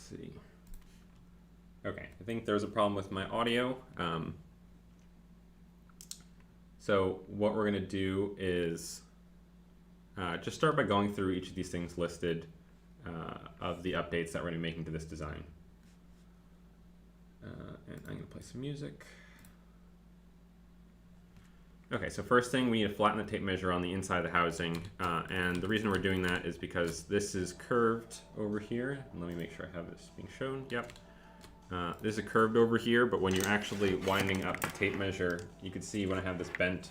see. Okay, I think there's a problem with my audio. So what we're going to do is just start by going through each of these things listed of the updates that we're going to be making to this design. And I'm going to play some music. Okay, so first thing, we need to flatten the tape measure on the inside of the housing. And the reason we're doing that is because this is curved over here. And let me make sure I have this being shown. Yep. This is curved over here, but when you're actually winding up the tape measure, you can see when I have this bent,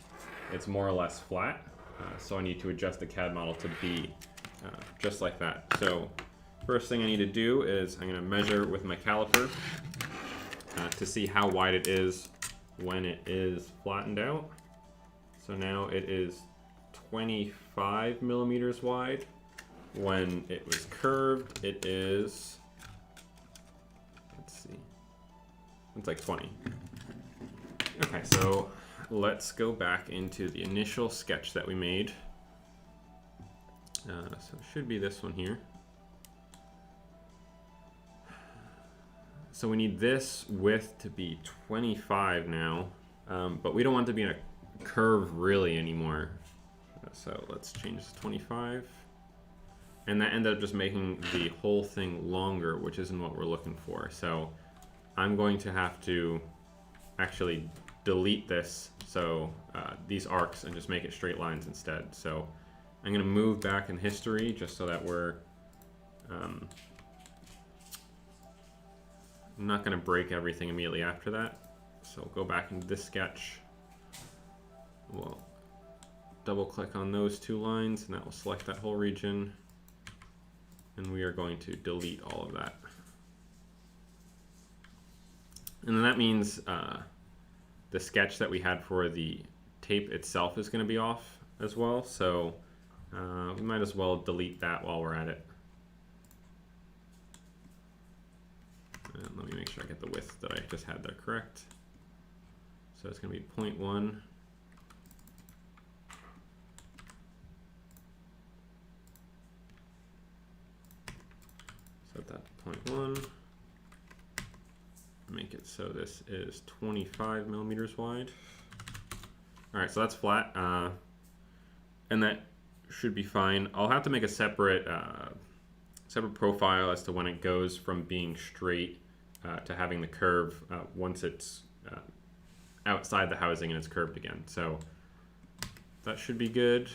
it's more or less flat. So I need to adjust the CAD model to be just like that. So first thing I need to do is I'm going to measure with my caliper to see how wide it is when it is flattened out. So now it is 25 millimeters wide. When it was curved, it is, let's see, it's like 20. Okay, so let's go back into the initial sketch that we made. So it should be this one here. So we need this width to be 25 now, but we don't want it to be in a curve really anymore. So let's change this to 25. And that ended up just making the whole thing longer, which isn't what we're looking for. So I'm going to have to actually delete this, so these arcs, and just make it straight lines instead. So I'm going to move back in history just so that we're not going to break everything immediately after that. So go back into this sketch. We'll double click on those two lines and that will select that whole region. And we are going to delete all of that. And then that means the sketch that we had for the tape itself is going to be off as well. So we might as well delete that while we're at it. And let me make sure I get the width that I just had there correct. So it's going to be 0.1. Set that to 0.1. Make it so this is 25 millimeters wide. All right, so that's flat, and that should be fine. I'll have to make a separate profile as to when it goes from being straight to having the curve once it's outside the housing and it's curved again. So that should be good.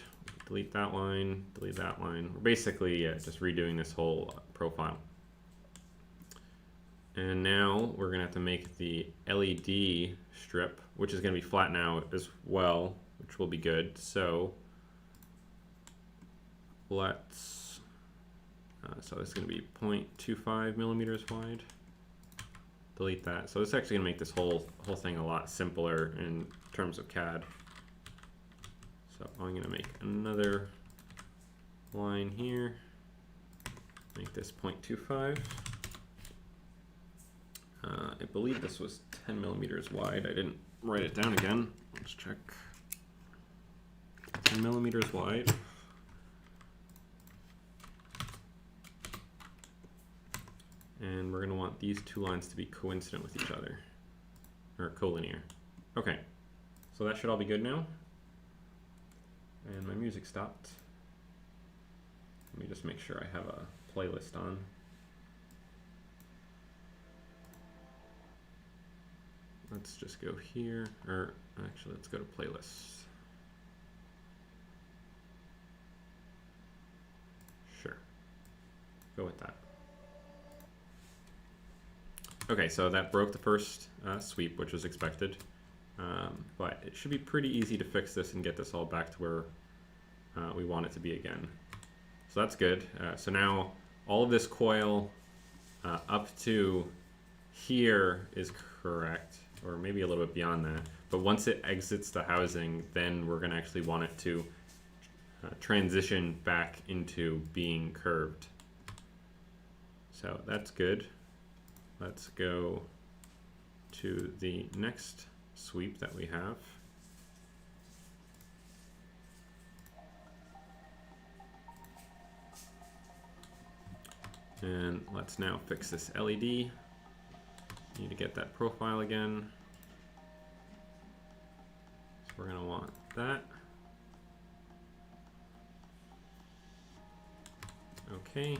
Delete that line, delete that line. We're basically just redoing this whole profile. And now we're going to have to make the LED strip, which is going to be flat now as well, which will be good. So let's, so this is going to be 0.25 millimeters wide. Delete that. So this is actually going to make this whole thing a lot simpler in terms of CAD. So I'm going to make another line here. Make this 0.25. I believe this was 10 millimeters wide. I didn't write it down again. Let's check. 10 millimeters wide. And we're going to want these two lines to be coincident with each other, or collinear. Okay, so that should all be good now. And my music stopped. Let me just make sure I have a playlist on. Let's just go here, or actually let's go to playlists. Sure, go with that. Okay, so that broke the first sweep, which was expected, but it should be pretty easy to fix this and get this all back to where we want it to be again. So that's good. So now all of this coil up to here is correct, or maybe a little bit beyond that. But once it exits the housing, then we're going to actually want it to transition back into being curved. So that's good. Let's go to the next sweep that we have. And let's now fix this LED. Need to get that profile again. So we're gonna want that. Okay.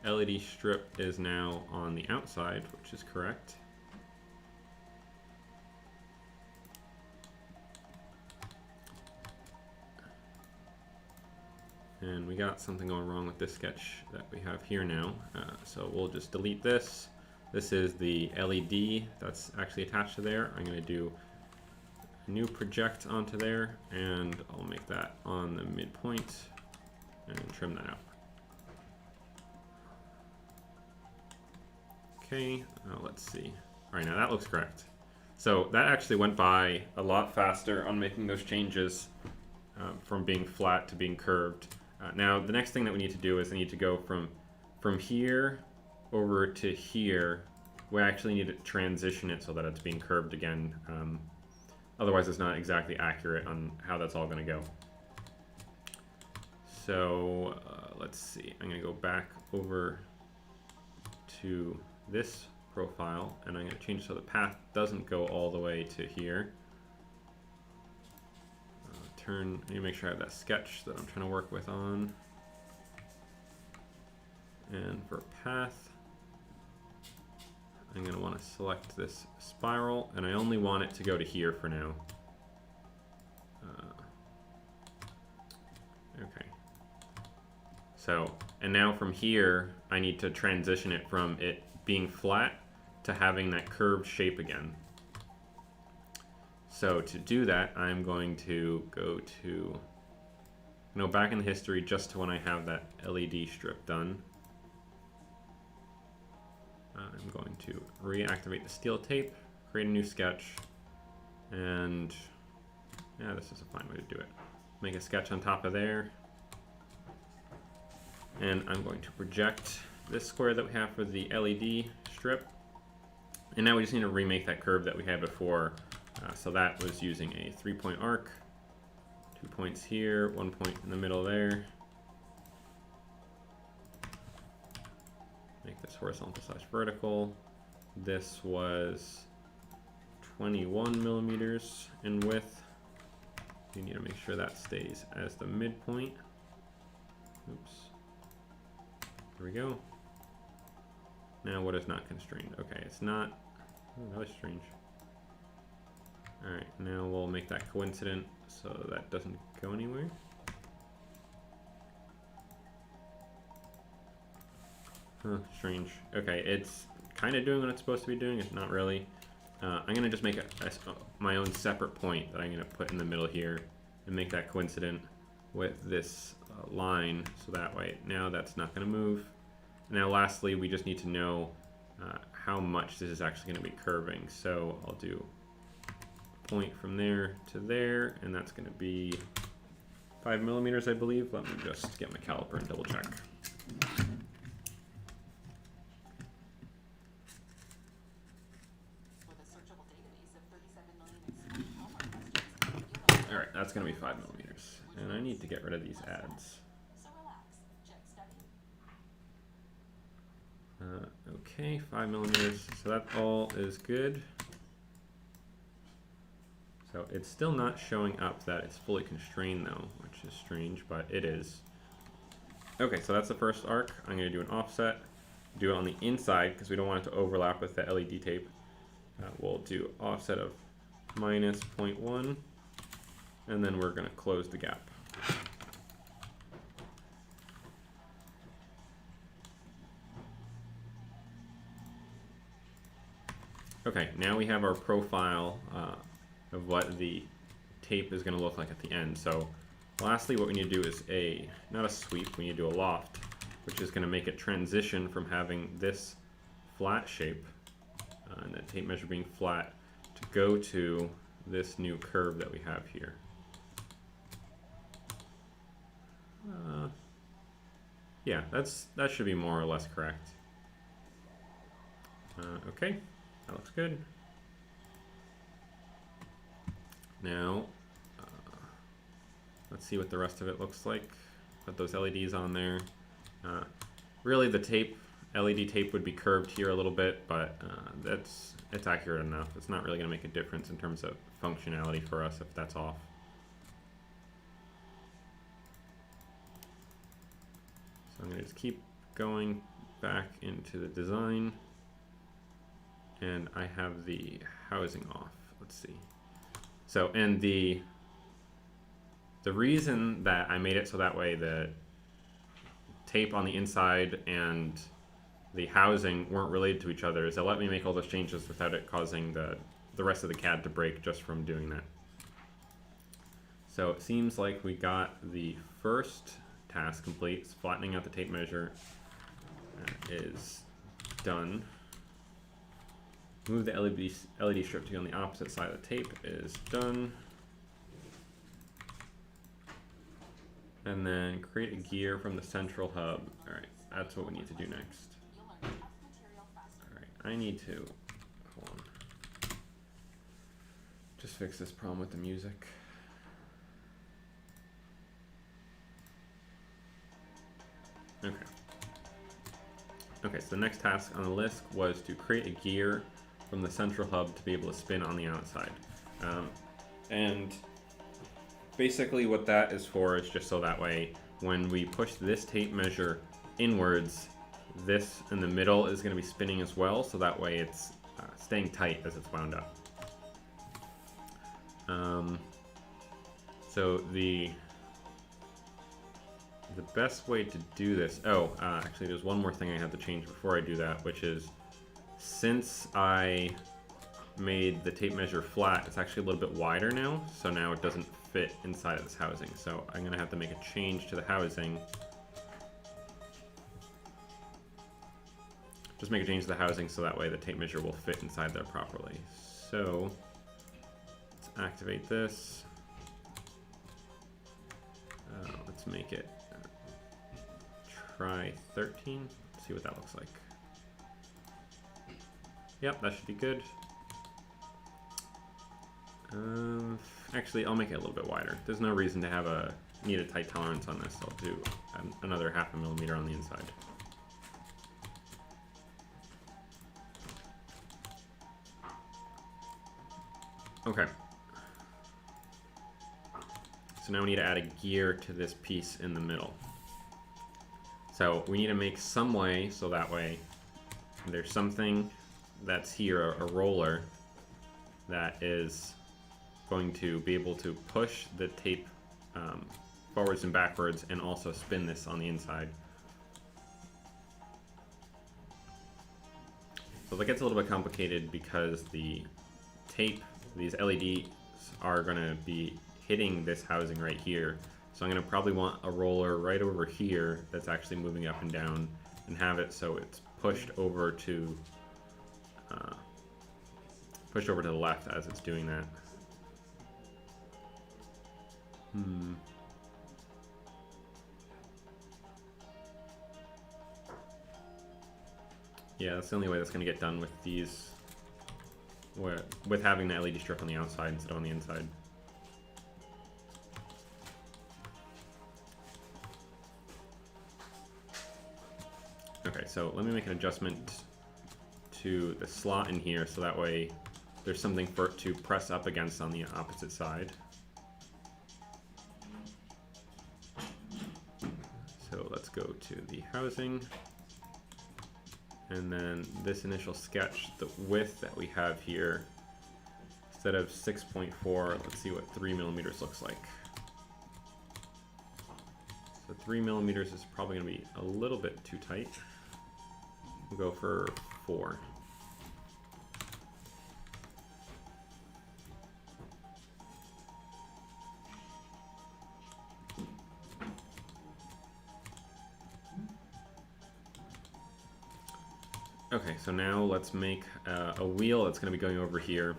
LED strip is now on the outside, which is correct. And we got something going wrong with this sketch that we have here now. So we'll just delete this. This is the LED that's actually attached to there. I'm going to do a new project onto there, and I'll make that on the midpoint and trim that out. Okay, let's see. All right, now that looks correct. So that actually went by a lot faster on making those changes from being flat to being curved. Now the next thing that we need to do is I need to go from here over to here. We actually need to transition it so that it's being curved again. Otherwise it's not exactly accurate on how that's all going to go. So let's see. I'm going to go back over to this profile, and I'm going to change so the path doesn't go all the way to here. I need to make sure I have that sketch that I'm trying to work with on. And for path, I'm going to want to select this spiral, and I only want it to go to here for now. Okay. So, and now from here, I need to transition it from it being flat to having that curved shape again. So to do that, I'm going to go back in the history just to when I have that LED strip done. I'm going to reactivate the steel tape, create a new sketch, and yeah, this is a fine way to do it. Make a sketch on top of there, and I'm going to project this square that we have for the LED strip, and now we just need to remake that curve that we had before. So that was using a 3-point arc, 2 points here, 1 point in the middle there. Make this horizontal / vertical. This was 21 millimeters in width. You need to make sure that stays as the midpoint. Oops. There we go. Now what is not constrained? Okay, it's not. Oh, that was strange. Alright, now we'll make that coincident so that doesn't go anywhere. Huh, strange. Okay, it's kind of doing what it's supposed to be doing. It's not really. I'm going to just make my own separate point that I'm going to put in the middle here and make that coincident with this line, so that way now that's not going to move. Now lastly, we just need to know how much this is actually going to be curving. So I'll do a point from there to there, and that's going to be 5 millimeters, I believe. Let me just get my caliper and double check. Alright, that's going to be 5 millimeters. And I need to get rid of these adds. Okay, 5 millimeters. So that all is good. So it's still not showing up that it's fully constrained though, which is strange, but it is. Okay, so that's the first arc. I'm going to do an offset. Do it on the inside because we don't want it to overlap with the LED tape. We'll do offset of minus 0.1. And then we're going to close the gap. Okay, now we have our profile of what the tape is going to look like at the end. So lastly, what we need to do is not a sweep, we need to do a loft, which is going to make it transition from having this flat shape, and the tape measure being flat, to go to this new curve that we have here. Yeah, that should be more or less correct. Okay, that looks good. Now, let's see what the rest of it looks like. Put those LEDs on there. Really, the tape LED tape would be curved here a little bit, but it's accurate enough. It's not really going to make a difference in terms of functionality for us if that's off. So I'm going to just keep going back into the design, and I have the housing off. Let's see. So, and the reason that I made it so that way the tape on the inside and the housing weren't related to each other is it let me make all those changes without it causing the rest of the CAD to break just from doing that. So it seems like we got the first task complete. It's flattening out the tape measure. That is done. Move the LED strip to be on the opposite side of the tape is done. And then create a gear from the central hub. All right, that's what we need to do next. All right, I need to, hold on. Just fix this problem with the music. Okay. Okay, so the next task on the list was to create a gear from the central hub to be able to spin on the outside. And basically what that is for is just so that way when we push this tape measure inwards, this in the middle is going to be spinning as well, so that way it's staying tight as it's wound up. So the best way to do this, actually there's one more thing I have to change before I do that, which is since I made the tape measure flat, it's actually a little bit wider now, so now it doesn't fit inside of this housing. So I'm going to have to make a change to the housing. Just make a change to the housing so that way the tape measure will fit inside there properly. So let's activate this. Let's make it try 13. Let's see what that looks like. Yep, that should be good. Actually, I'll make it a little bit wider. There's no reason to need a tight tolerance on this. I'll do another 0.5 millimeter on the inside. Okay. So now we need to add a gear to this piece in the middle. So we need to make some way so that way there's something that's here, a roller, that is going to be able to push the tape forwards and backwards and also spin this on the inside. So that gets a little bit complicated because the tape, these LEDs are going to be hitting this housing right here. So I'm going to probably want a roller right over here that's actually moving up and down and have it so it's pushed over to the left as it's doing that. Yeah, that's the only way that's going to get done with these, with having the LED strip on the outside instead of on the inside. Okay, so let me make an adjustment to the slot in here so that way there's something for it to press up against on the opposite side. So let's go to the housing, and then this initial sketch, the width that we have here, instead of 6.4, let's see what 3 millimeters looks like. So 3 millimeters is probably going to be a little bit too tight. We'll go for 4. Okay, so now let's make a wheel that's going to be going over here.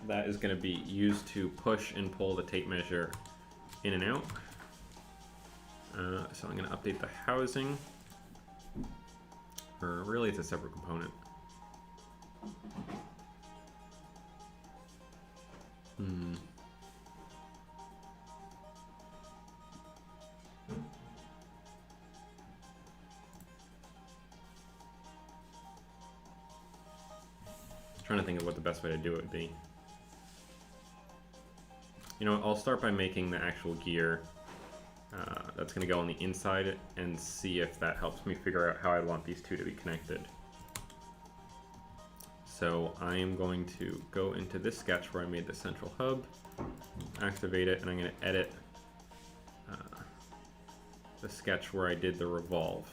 That is going to be used to push and pull the tape measure in and out. So I'm going to update the housing. Or really, it's a separate component. trying to think of what the best way to do it would be. You know, I'll start by making the actual gear that's going to go on the inside and see if that helps me figure out how I want these two to be connected. So I am going to go into this sketch where I made the central hub, activate it, and I'm going to edit the sketch where I did the revolve.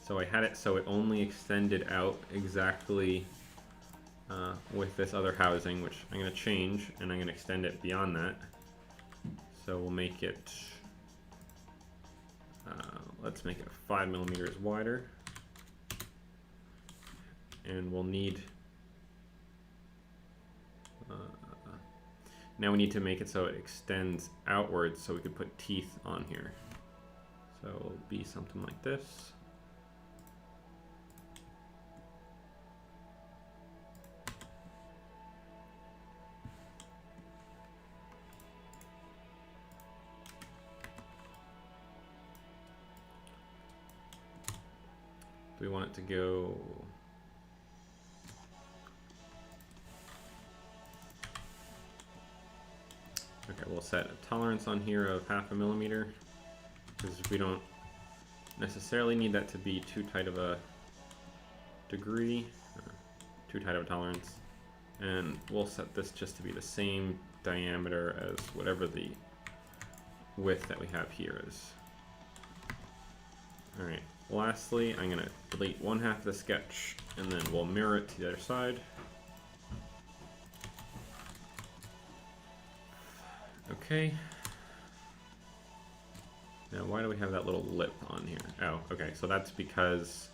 So I had it so it only extended out exactly with this other housing, which I'm going to change, and I'm going to extend it beyond that. So we'll make it, let's make it 5 millimeters wider. And we'll need, now we need to make it so it extends outwards so we could put teeth on here. So it'll be something like this. We want it to go okay, we'll set a tolerance on here of 0.5 millimeter because we don't necessarily need that to be too tight of a degree, too tight of a tolerance, and we'll set this just to be the same diameter as whatever the width that we have here is. Alright, lastly, I'm going to delete 1/2 of the sketch, and then we'll mirror it to the other side. Okay. Now, why do we have that little lip on here? Oh, okay, so that's because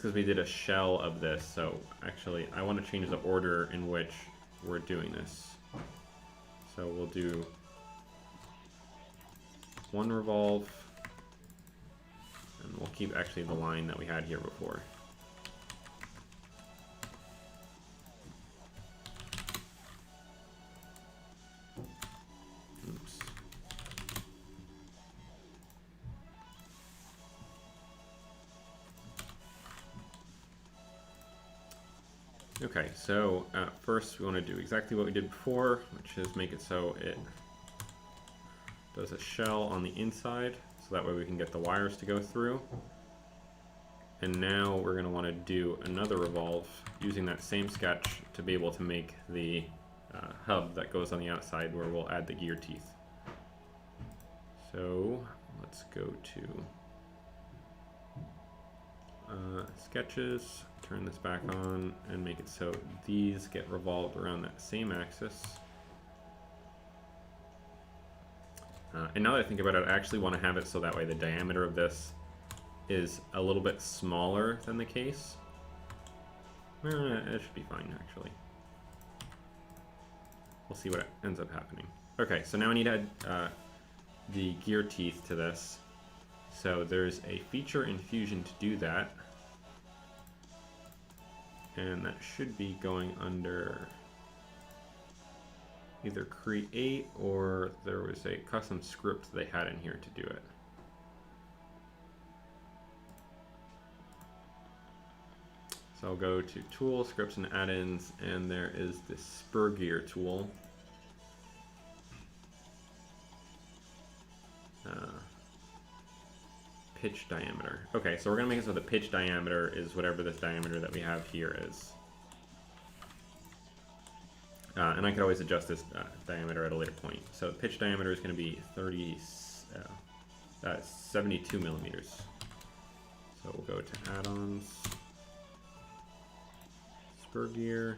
we did a shell of this, so actually I want to change the order in which we're doing this. So we'll do 1 revolve, and we'll keep actually the line that we had here before. Oops. Okay, so first we want to do exactly what we did before, which is make it so it does a shell on the inside, so that way we can get the wires to go through. And now we're going to want to do another revolve using that same sketch to be able to make the hub that goes on the outside where we'll add the gear teeth. So let's go to sketches, turn this back on, and make it so these get revolved around that same axis. And now that I think about it, I actually want to have it so that way the diameter of this is a little bit smaller than the case. It should be fine, actually. We'll see what ends up happening. Okay, so now I need to add the gear teeth to this. So there's a feature in Fusion to do that. And that should be going under either create, or there was a custom script they had in here to do it. So I'll go to Tools, Scripts, and Add-ins, and there is this spur gear tool. Pitch diameter. Okay, so we're gonna make it so the pitch diameter is whatever this diameter that we have here is. And I could always adjust this diameter at a later point. So the pitch diameter is going to be 72 millimeters. So we'll go to add-ons, spur gear.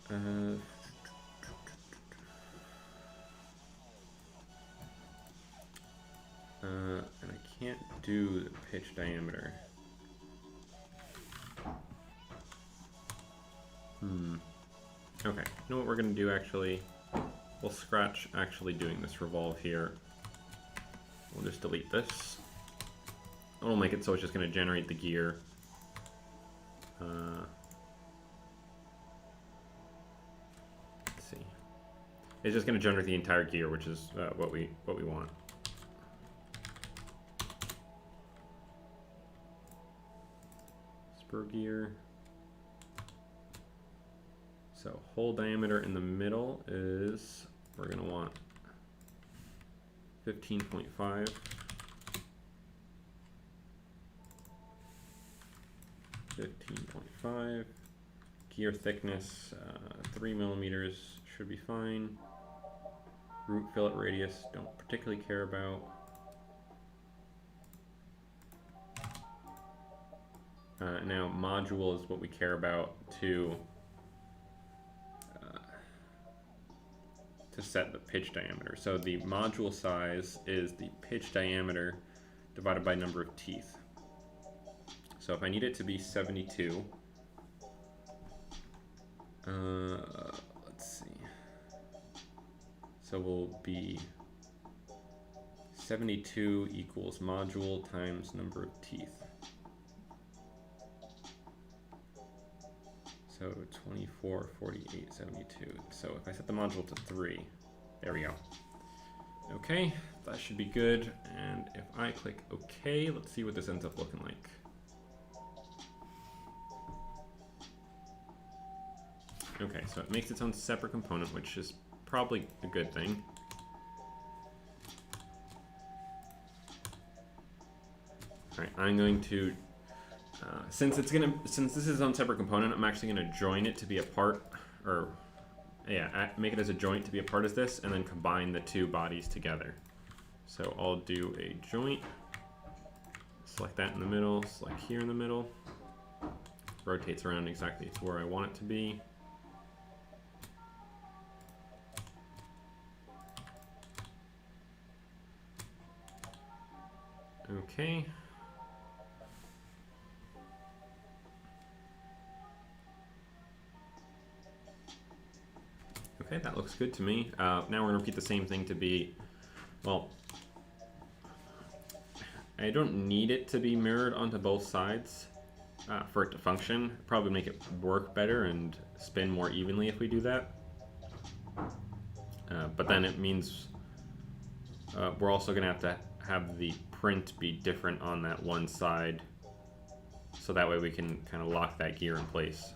And I can't do the pitch diameter. Okay, you know what we're going to do actually? We'll scratch actually doing this revolve here. We'll just delete this. It'll make it so it's just going to generate the gear. Let's see. It's just going to generate the entire gear, which is what we want. spur gear. So hole diameter in the middle is, we're going to want 15.5. Gear thickness, 3 millimeters should be fine. Root fillet radius, don't particularly care about. Now module is what we care about to set the pitch diameter. So the module size is the pitch diameter divided by number of teeth. So if I need it to be 72, let's see. So we'll be 72 equals module times number of teeth. So 24, 48, 72. So if I set the module to 3, there we go. Okay, that should be good. And if I click OK, let's see what this ends up looking like. Okay, so it makes its own separate component, which is probably a good thing. All right, I'm going to, since this is its own separate component, I'm actually going to join it to be a part, or yeah, make it as a joint to be a part of this, and then combine the two bodies together. So I'll do a joint, select that in the middle, select here in the middle, rotates around exactly to where I want it to be. Okay. Okay, that looks good to me. Now we're going to repeat the same thing to be, well, I don't need it to be mirrored onto both sides for it to function. Probably make it work better and spin more evenly if we do that. But then it means we're also going to have the print be different on that one side, so that way we can kind of lock that gear in place.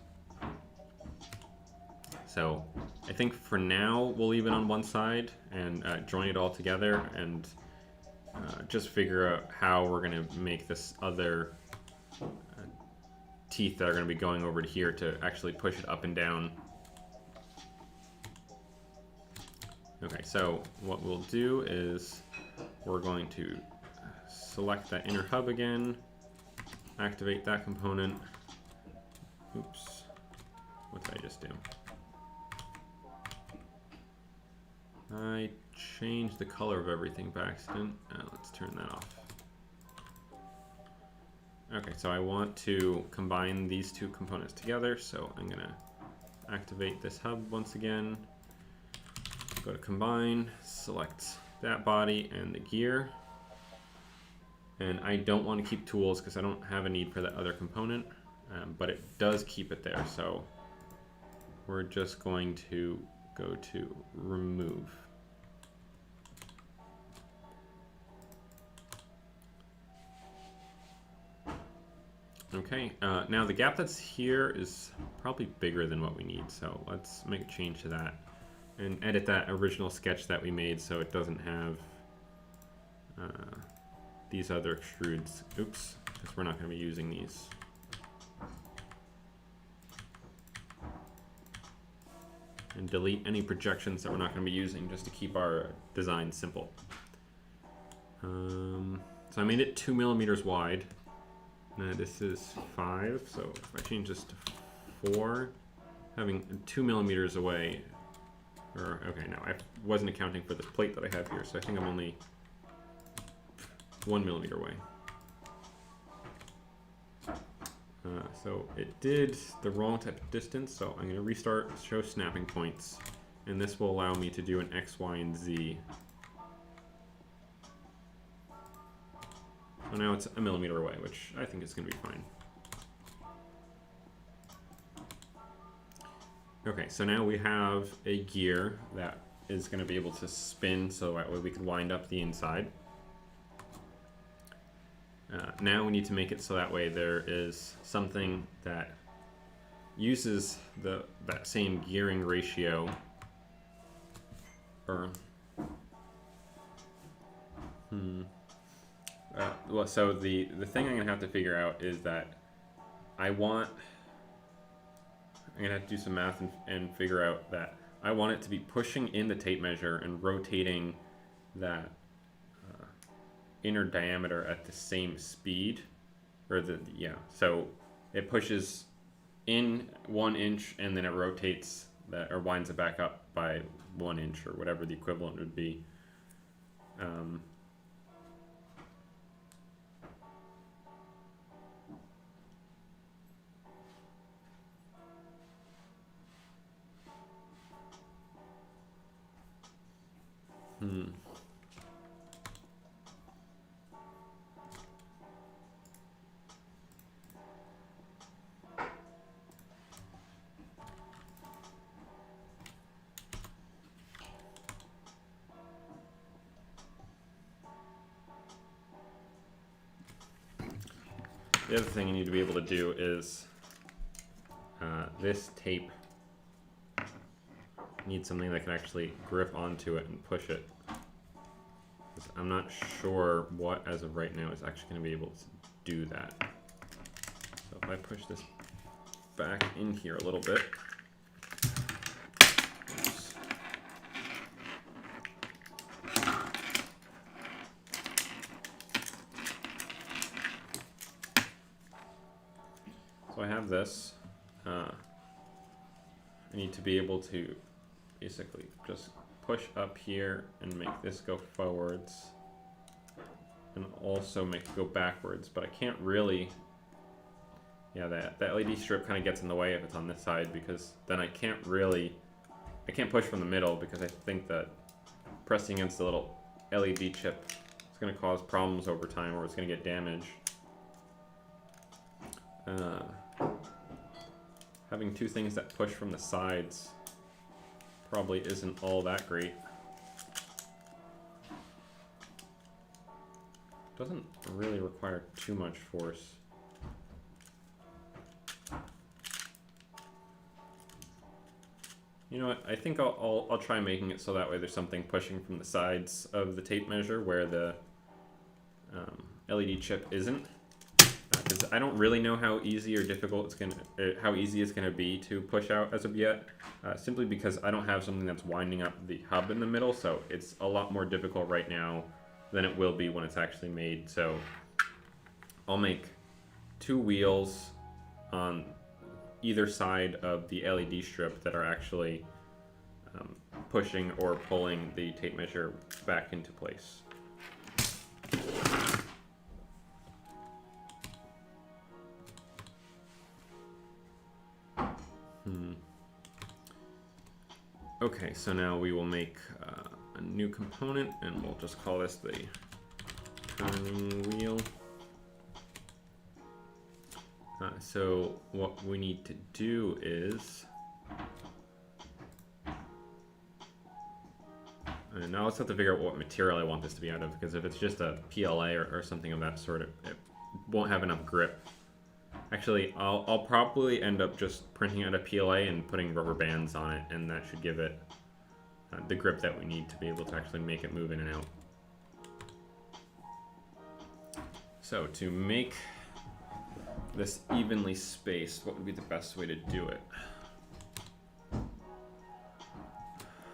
So I think for now we'll leave it on one side and join it all together and just figure out how we're going to make this other teeth that are going to be going over to here to actually push it up and down. Okay, so what we'll do is we're going to select that inner hub again, activate that component. Oops, what did I just do? I changed the color of everything by accident. Let's turn that off. Okay, so I want to combine these two components together, so I'm gonna activate this hub once again, go to combine, select that body and the gear. And I don't want to keep tools because I don't have a need for that other component, but it does keep it there. So we're just going to go to remove. Okay, now the gap that's here is probably bigger than what we need. So let's make a change to that and edit that original sketch that we made so it doesn't have these other extrudes. Oops, because we're not going to be using these. And delete any projections that we're not going to be using just to keep our design simple. So I made it 2 millimeters wide. This is 5, so if I change this to 4, having 2 millimeters away, or okay, no, I wasn't accounting for this plate that I have here, so I think I'm only 1 millimeter away. So it did the wrong type of distance, so I'm going to restart, show snapping points, and this will allow me to do an X, Y, and Z. So now it's 1 millimeter away, which I think is going to be fine. Okay, so now we have a gear that is going to be able to spin, so that way we can wind up the inside. Now we need to make it so that way there is something that uses that same gearing ratio, or well, so the thing I'm gonna have to figure out is that I'm gonna have to do some math and figure out that I want it to be pushing in the tape measure and rotating that inner diameter at the same speed, or so it pushes in 1 inch and then it rotates that, or winds it back up by 1 inch, or whatever the equivalent would be. The other thing you need to be able to do is this tape needs something that can actually grip onto it and push it. I'm not sure what, as of right now, is actually going to be able to do that. So if I push this back in here a little bit. Oops. So I have this. I need to be able to basically just push up here and make this go forwards, and also make it go backwards, but I can't really, the LED strip kind of gets in the way if it's on this side, because then I can't push from the middle, because I think that pressing against the little LED chip is going to cause problems over time, or it's going to get damaged. Having two things that push from the sides probably isn't all that great. Doesn't really require too much force. You know what? I think I'll try making it so that way there's something pushing from the sides of the tape measure where the LED chip isn't. Because I don't really know how easy or difficult how easy it's gonna be to push out as of yet. Simply because I don't have something that's winding up the hub in the middle, so it's a lot more difficult right now than it will be when it's actually made. So I'll make 2 wheels on either side of the LED strip that are actually pushing or pulling the tape measure back into place. Okay, so now we will make a new component, and we'll just call this the turning wheel. So what we need to do is, and now let's have to figure out what material I want this to be out of, because if it's just a PLA or something of that sort, it won't have enough grip. Actually, I'll probably end up just printing out a PLA and putting rubber bands on it, and that should give it the grip that we need to be able to actually make it move in and out. So to make this evenly spaced, what would be the best way to do it?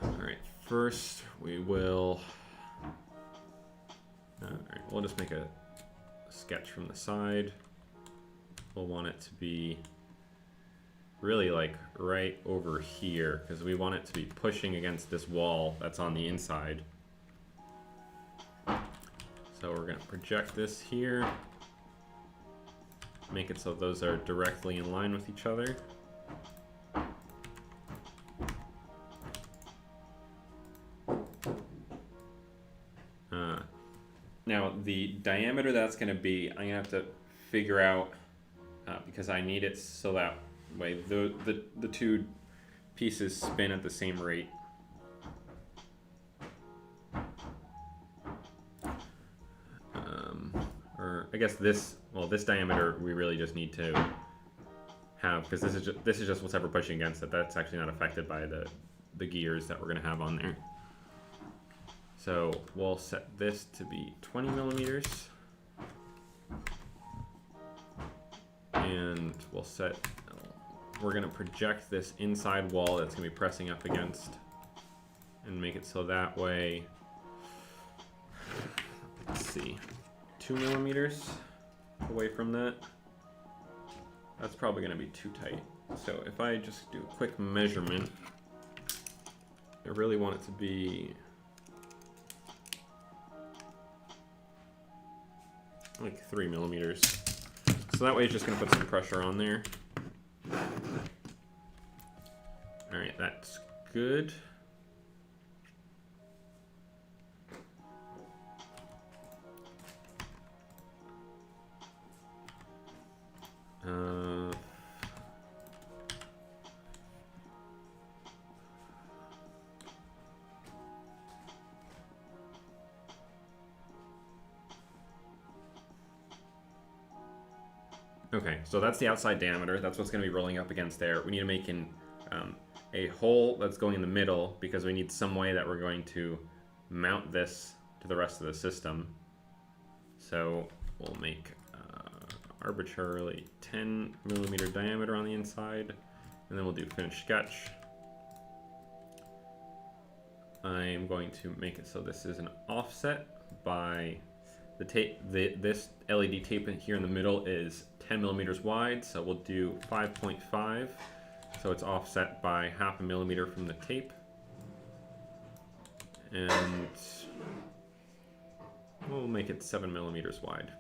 Alright, first we will... Alright, we'll just make a sketch from the side. We'll want it to be really like right over here, because we want it to be pushing against this wall that's on the inside. So we're going to project this here, make it so those are directly in line with each other. Now the diameter that's going to be, I'm going to have to figure out, because I need it so that way the two pieces spin at the same rate. Or I guess this, well, this diameter we really just need to have, because this is just what's ever pushing against it. That's actually not affected by the gears that we're going to have on there. So we'll set this to be 20 millimeters. And we'll set, we're going to project this inside wall that's going to be pressing up against and make it so that way, let's see, 2 millimeters away from that. That's probably going to be too tight. So if I just do a quick measurement, I really want it to be like 3 millimeters. So that way it's just going to put some pressure on there. All right, that's good. Okay, so that's the outside diameter. That's what's going to be rolling up against there. We need to make a hole that's going in the middle because we need some way that we're going to mount this to the rest of the system. So we'll make arbitrarily 10 millimeter diameter on the inside, and then we'll do finish sketch. I'm going to make it so this is an offset by the tape. This LED tape in here in the middle is 10 millimeters wide, so we'll do 5.5. So it's offset by 0.5 millimeter from the tape. And we'll make it 7 millimeters wide.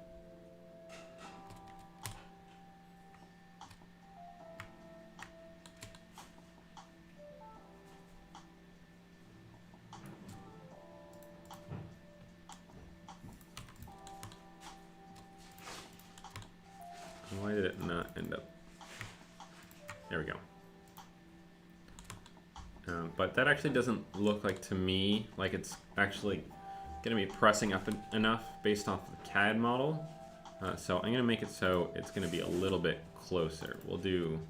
Why did it not end up? There we go. But that actually doesn't look like to me like it's actually going to be pressing up enough based off the CAD model. So I'm going to make it so it's going to be a little bit closer. We'll do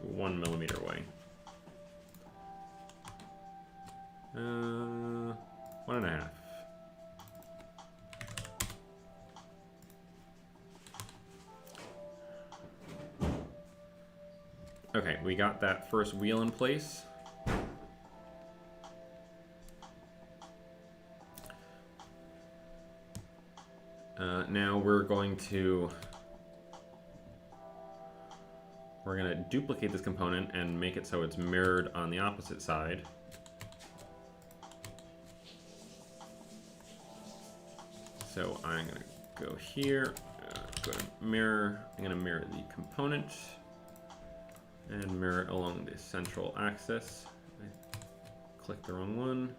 1 millimeter away. 1.5. Okay, we got that first wheel in place. Now we're going to duplicate this component and make it so it's mirrored on the opposite side. So I'm going to go here, go to mirror. I'm going to mirror the component and mirror it along the central axis. I clicked the wrong one.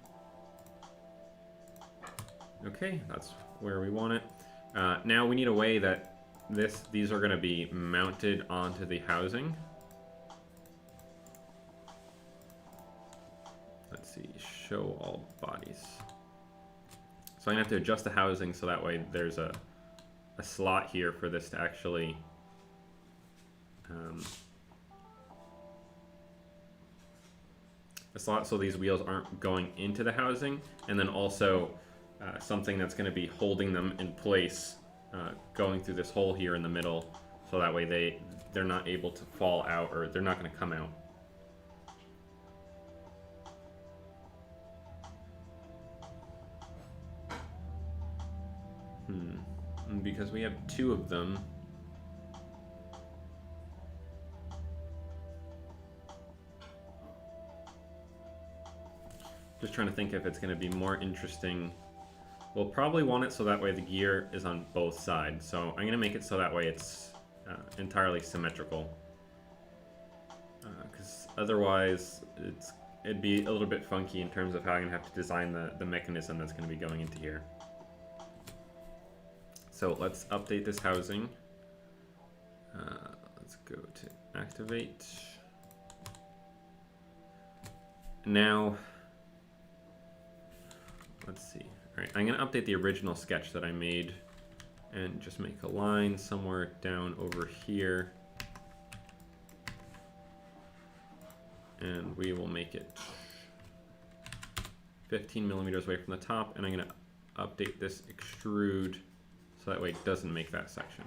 Okay, that's where we want it. Now we need a way that these are going to be mounted onto the housing. Let's see, show all bodies. So I'm going to have to adjust the housing so that way there's a slot here for this to actually a slot so these wheels aren't going into the housing, and then also something that's going to be holding them in place going through this hole here in the middle, so that way they're not able to fall out, or they're not going to come out. And because we have 2 of them, just trying to think if it's going to be more interesting. We'll probably want it so that way the gear is on both sides. So I'm going to make it so that way it's entirely symmetrical. Because otherwise it'd be a little bit funky in terms of how I'm going to have to design the mechanism that's going to be going into here. So let's update this housing. Let's go to activate. Now, let's see. All right, I'm gonna update the original sketch that I made and just make a line somewhere down over here. And we will make it 15 millimeters away from the top, and I'm gonna update this extrude so that way it doesn't make that section.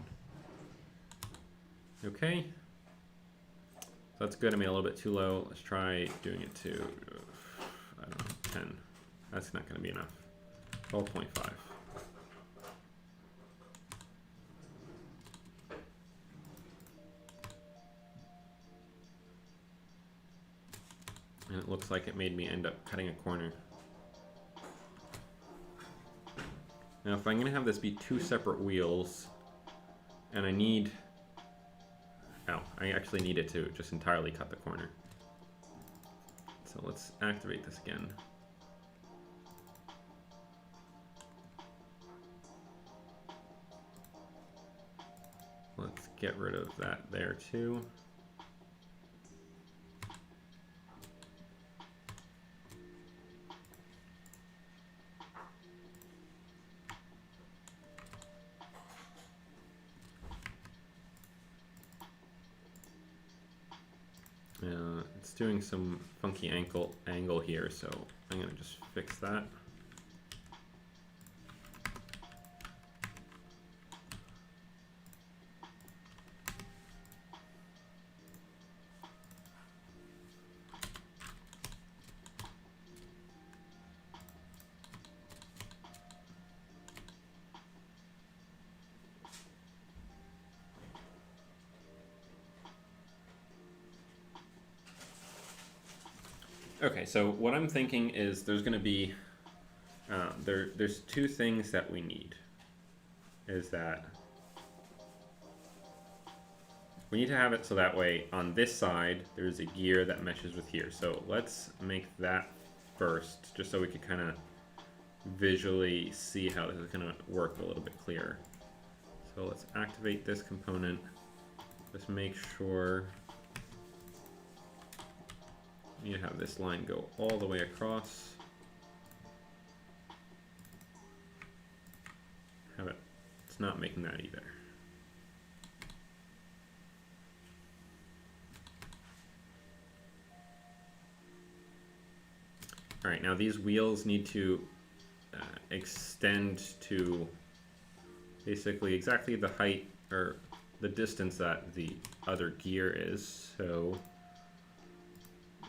Okay, so that's good. I made it a little bit too low. Let's try doing it to, I don't know, 10. That's not gonna be enough. 12.5. And it looks like it made me end up cutting a corner. Now if I'm gonna have this be two separate wheels, and I need, oh, I actually need it to just entirely cut the corner. So let's activate this again. Let's get rid of that there too. It's doing some funky angle here, so I'm gonna just fix that. Okay, so what I'm thinking is there's going to be, there's two things that we need. Is that we need to have it so that way on this side there's a gear that meshes with here. So let's make that first, just so we can kind of visually see how this is going to work a little bit clearer. So let's activate this component. Just make sure you need to have this line go all the way across. Have it, it's not making that either. All right, now these wheels need to extend to basically exactly the height or the distance that the other gear is. So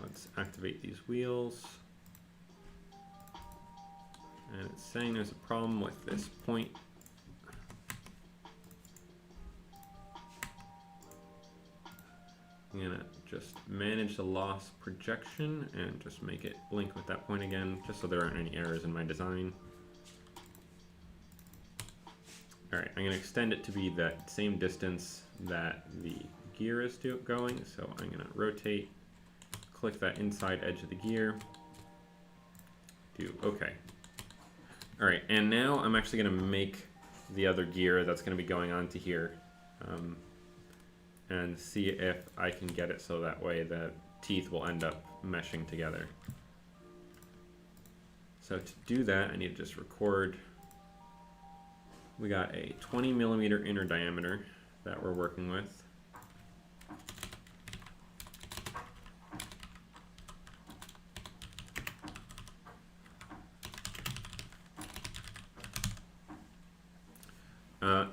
let's activate these wheels. And it's saying there's a problem with this point. I'm gonna just manage the loss projection and just make it blink with that point again, just so there aren't any errors in my design. All right, I'm gonna extend it to be that same distance that the gear is going. So I'm gonna rotate, click that inside edge of the gear, do okay. All right, and now I'm actually gonna make the other gear that's gonna be going on to here. And see if I can get it so that way the teeth will end up meshing together. So to do that, I need to just record. We got a 20 millimeter inner diameter that we're working with.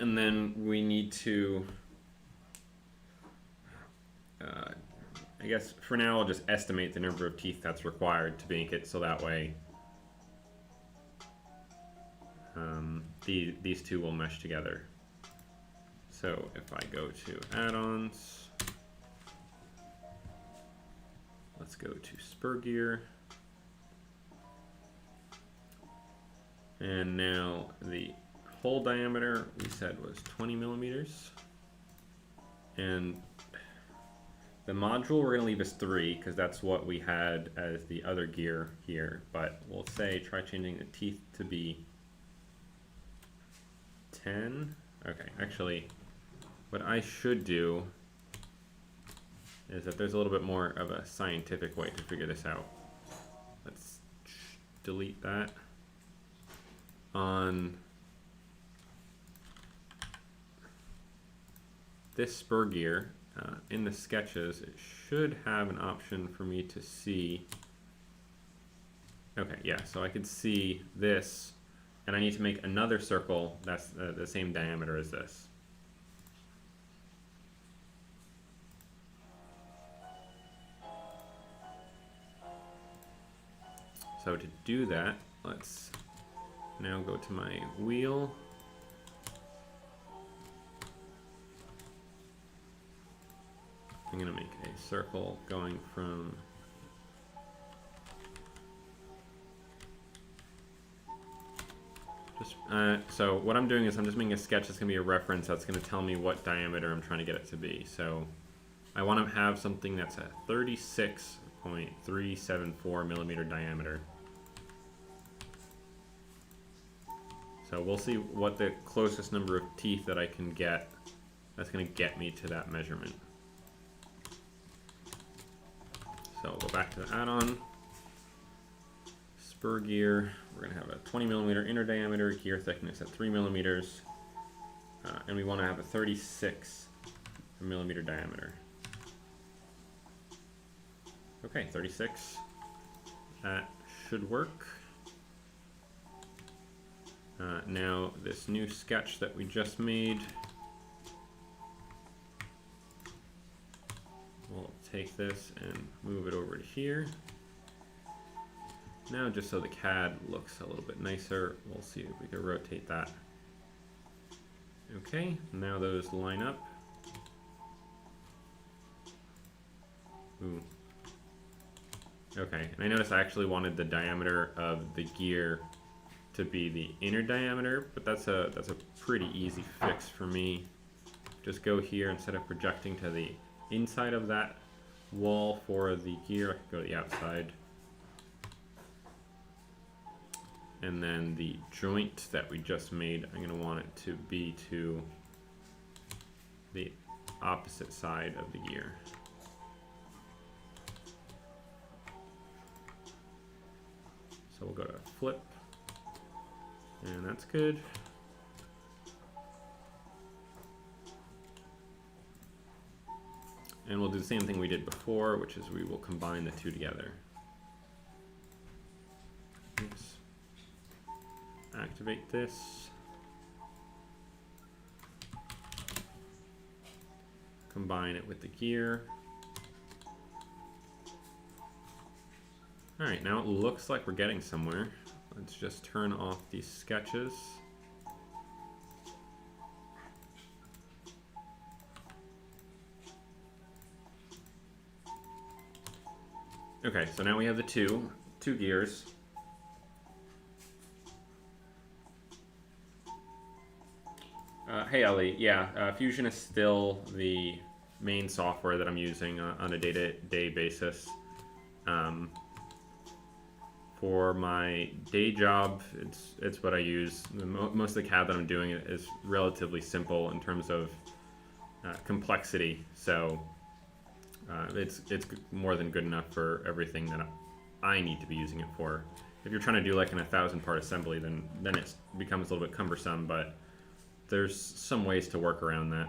And then we need to, I guess for now I'll just estimate the number of teeth that's required to make it so that way these two will mesh together. So if I go to add-ons, let's go to spur gear, and now the hole diameter we said was 20 millimeters, and the module we're going to leave as 3 because that's what we had as the other gear here, but we'll say try changing the teeth to be 10. Okay, actually what I should do is that there's a little bit more of a scientific way to figure this out. Let's delete that. on this spur gear, in the sketches, it should have an option for me to see. Okay, yeah, so I could see this, and I need to make another circle that's the same diameter as this. So to do that, let's now go to my wheel. I'm going to make a circle going from so what I'm doing is I'm just making a sketch that's going to be a reference that's going to tell me what diameter I'm trying to get it to be. So I want to have something that's a 36.374 millimeter diameter. So we'll see what the closest number of teeth that I can get that's going to get me to that measurement. So I'll go back to the add-on. Spur gear, we're going to have a 20 millimeter inner diameter, gear thickness at 3 millimeters, and we want to have a 36 millimeter diameter. Okay, 36. That should work. Now this new sketch that we just made, we'll take this and move it over to here. Now, just so the CAD looks a little bit nicer, we'll see if we can rotate that. Okay, now those line up. Ooh. Okay, and I noticed I actually wanted the diameter of the gear to be the inner diameter, but that's a pretty easy fix for me. Just go here, instead of projecting to the inside of that wall for the gear, I can go to the outside. And then the joint that we just made, I'm going to want it to be to the opposite side of the gear. So we'll go to flip, and that's good. And we'll do the same thing we did before, which is we will combine the two together. Oops. Activate this. Combine it with the gear. All right, now it looks like we're getting somewhere. Let's just turn off these sketches. Okay, so now we have the two gears. Hey Ellie, yeah, Fusion is still the main software that I'm using on a day-to-day basis. For my day job, it's what I use. Most of the CAD that I'm doing is relatively simple in terms of complexity, so it's more than good enough for everything that I need to be using it for. If you're trying to do like an 1,000-part assembly, then it becomes a little bit cumbersome, but there's some ways to work around that.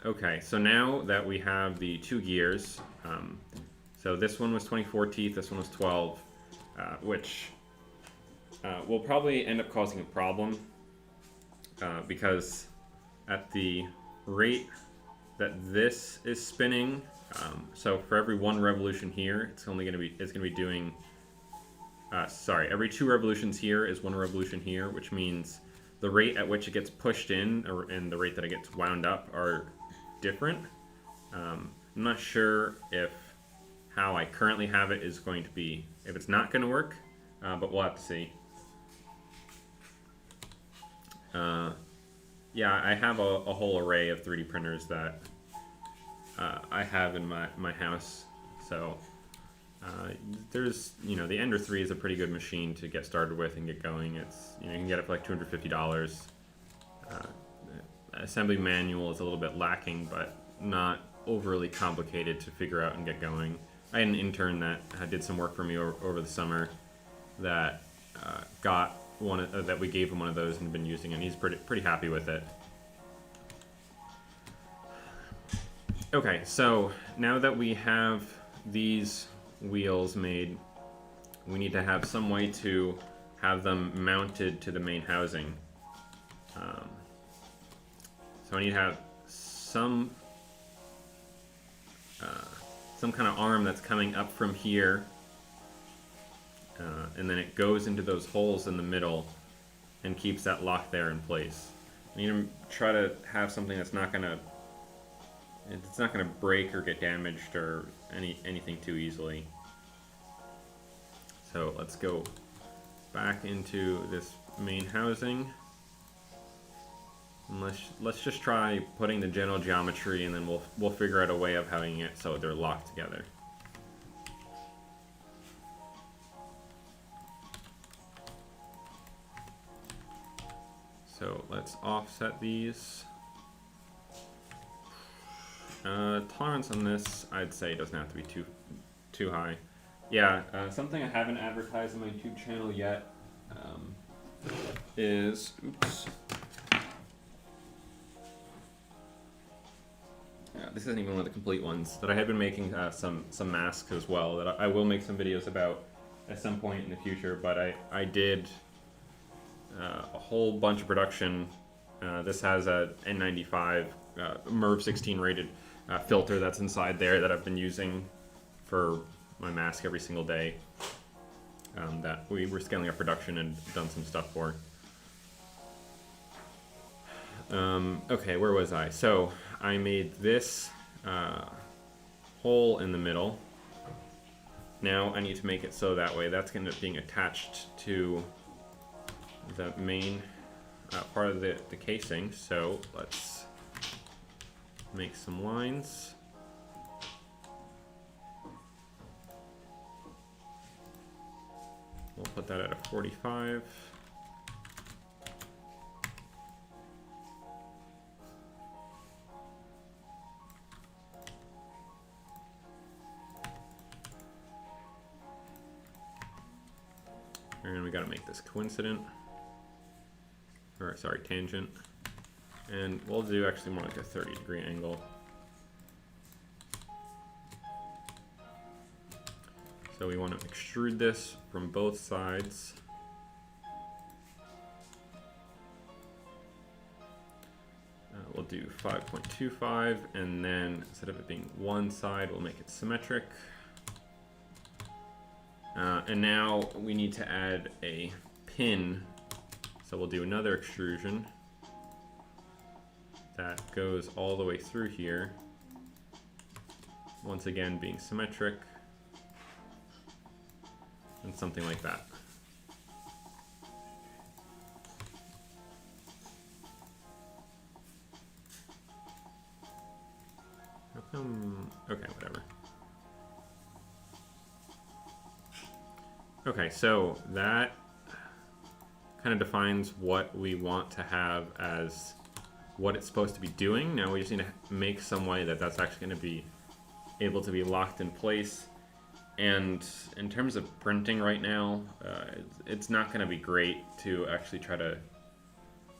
Okay, so now that we have the two gears, so this one was 24 teeth, this one was 12, which will probably end up causing a problem because at the rate that this is spinning, so for every one revolution here, it's going to be doing. Every two revolutions here is one revolution here, which means the rate at which it gets pushed in and the rate that it gets wound up are different. I'm not sure if how I currently have it is going to be, if it's not going to work, but we'll have to see. Yeah, I have a whole array of 3D printers that I have in my house, so there's, the Ender 3 is a pretty good machine to get started with and get going. It's, you can get it for like $250. Assembly manual is a little bit lacking, but not overly complicated to figure out and get going. I had an intern that did some work for me over the summer that got one that we gave him one of those and been using, and he's pretty happy with it. Okay, so now that we have these wheels made, we need to have some way to have them mounted to the main housing. So I need to have some kind of arm that's coming up from here, and then it goes into those holes in the middle and keeps that lock there in place. I need to try to have something that's not gonna break or get damaged or anything too easily. So let's go back into this main housing. And let's just try putting the general geometry, and then we'll figure out a way of having it so they're locked together. So let's offset these. Tolerance on this, I'd say, doesn't have to be too high. Yeah, something I haven't advertised on my YouTube channel yet is, oops. This isn't even one of the complete ones, that I have been making some masks as well that I will make some videos about at some point in the future, but I did a whole bunch of production. This has a N95 MERV 16 rated filter that's inside there that I've been using for my mask every single day, that we were scaling up production and done some stuff for. Okay, where was I? So I made this hole in the middle. Now I need to make it so that way that's going to end up being attached to the main part of the casing. So let's make some lines. We'll put that at a 45. And we got to make this coincident, or sorry, tangent. And we'll do actually more like a 30-degree angle. So we want to extrude this from both sides. We'll do 5.25, and then instead of it being one side, we'll make it symmetric. And now we need to add a pin, so we'll do another extrusion that goes all the way through here, once again being symmetric, and something like that. Okay, whatever. Okay, so that kind of defines what we want to have as what it's supposed to be doing. Now we just need to make some way that that's actually going to be able to be locked in place. And in terms of printing right now, it's not going to be great to actually try to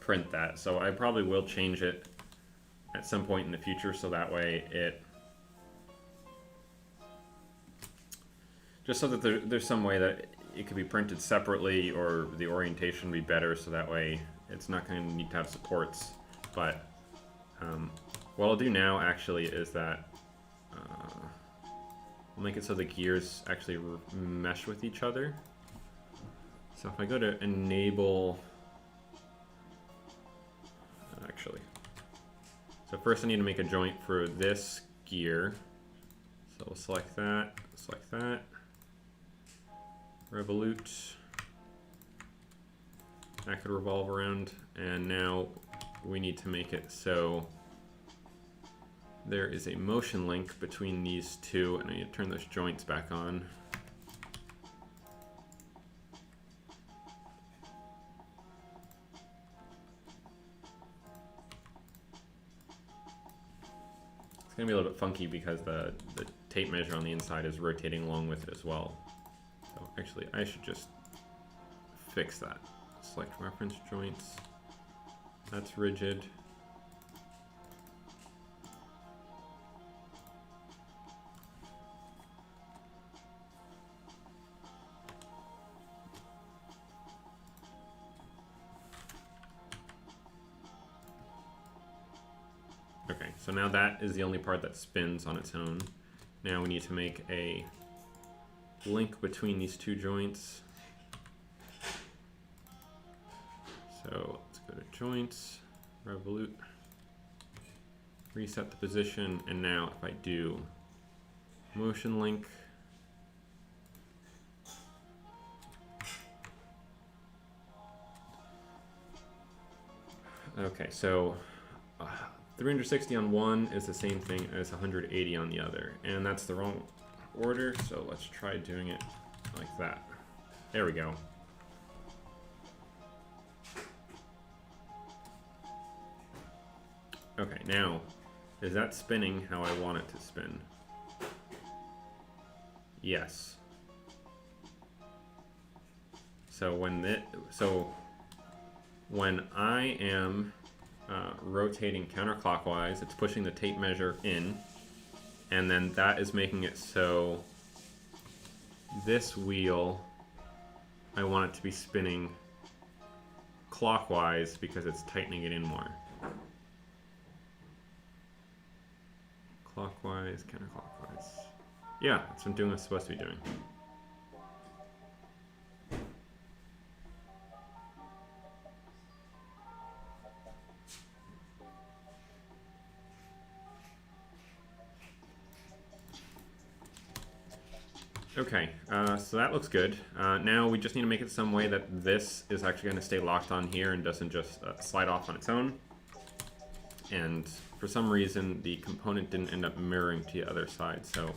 print that. So I probably will change it at some point in the future, so that way just so that there's some way that it could be printed separately, or the orientation would be better, so that way it's not going to need to have supports. But what I'll do now actually is that we'll make it so the gears actually mesh with each other. So if I go to enable, so first I need to make a joint for this gear. So we'll select that, revolute. That could revolve around, and now we need to make it so there is a motion link between these two, and I need to turn those joints back on. It's going to be a little bit funky because the tape measure on the inside is rotating along with it as well. So actually I should just fix that. Select reference joints. That's rigid. Okay, so now that is the only part that spins on its own. Now we need to make a link between these two joints. So let's go to joints, revolute, reset the position, and now if I do motion link, okay, so 360 on one is the same thing as 180 on the other, and that's the wrong order, so let's try doing it like that. There we go. Okay, now, is that spinning how I want it to spin? Yes. So when I am rotating counterclockwise, it's pushing the tape measure in, and then that is making it so this wheel, I want it to be spinning clockwise because it's tightening it in more. Clockwise, counterclockwise. Yeah, that's what I'm doing. What's supposed to be doing. Okay, so that looks good. Now we just need to make it some way that this is actually going to stay locked on here and doesn't just slide off on its own. And for some reason, the component didn't end up mirroring to the other side, so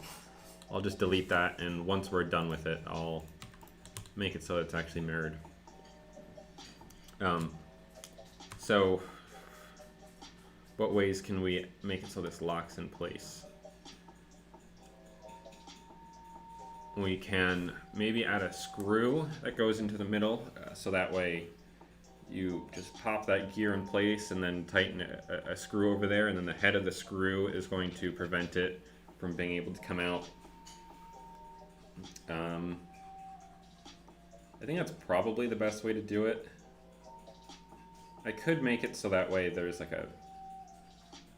I'll just delete that, and once we're done with it, I'll make it so it's actually mirrored. So what ways can we make it so this locks in place? We can maybe add a screw that goes into the middle, so that way you just pop that gear in place and then tighten a screw over there, and then the head of the screw is going to prevent it from being able to come out. I think that's probably the best way to do it. I could make it so that way there's like a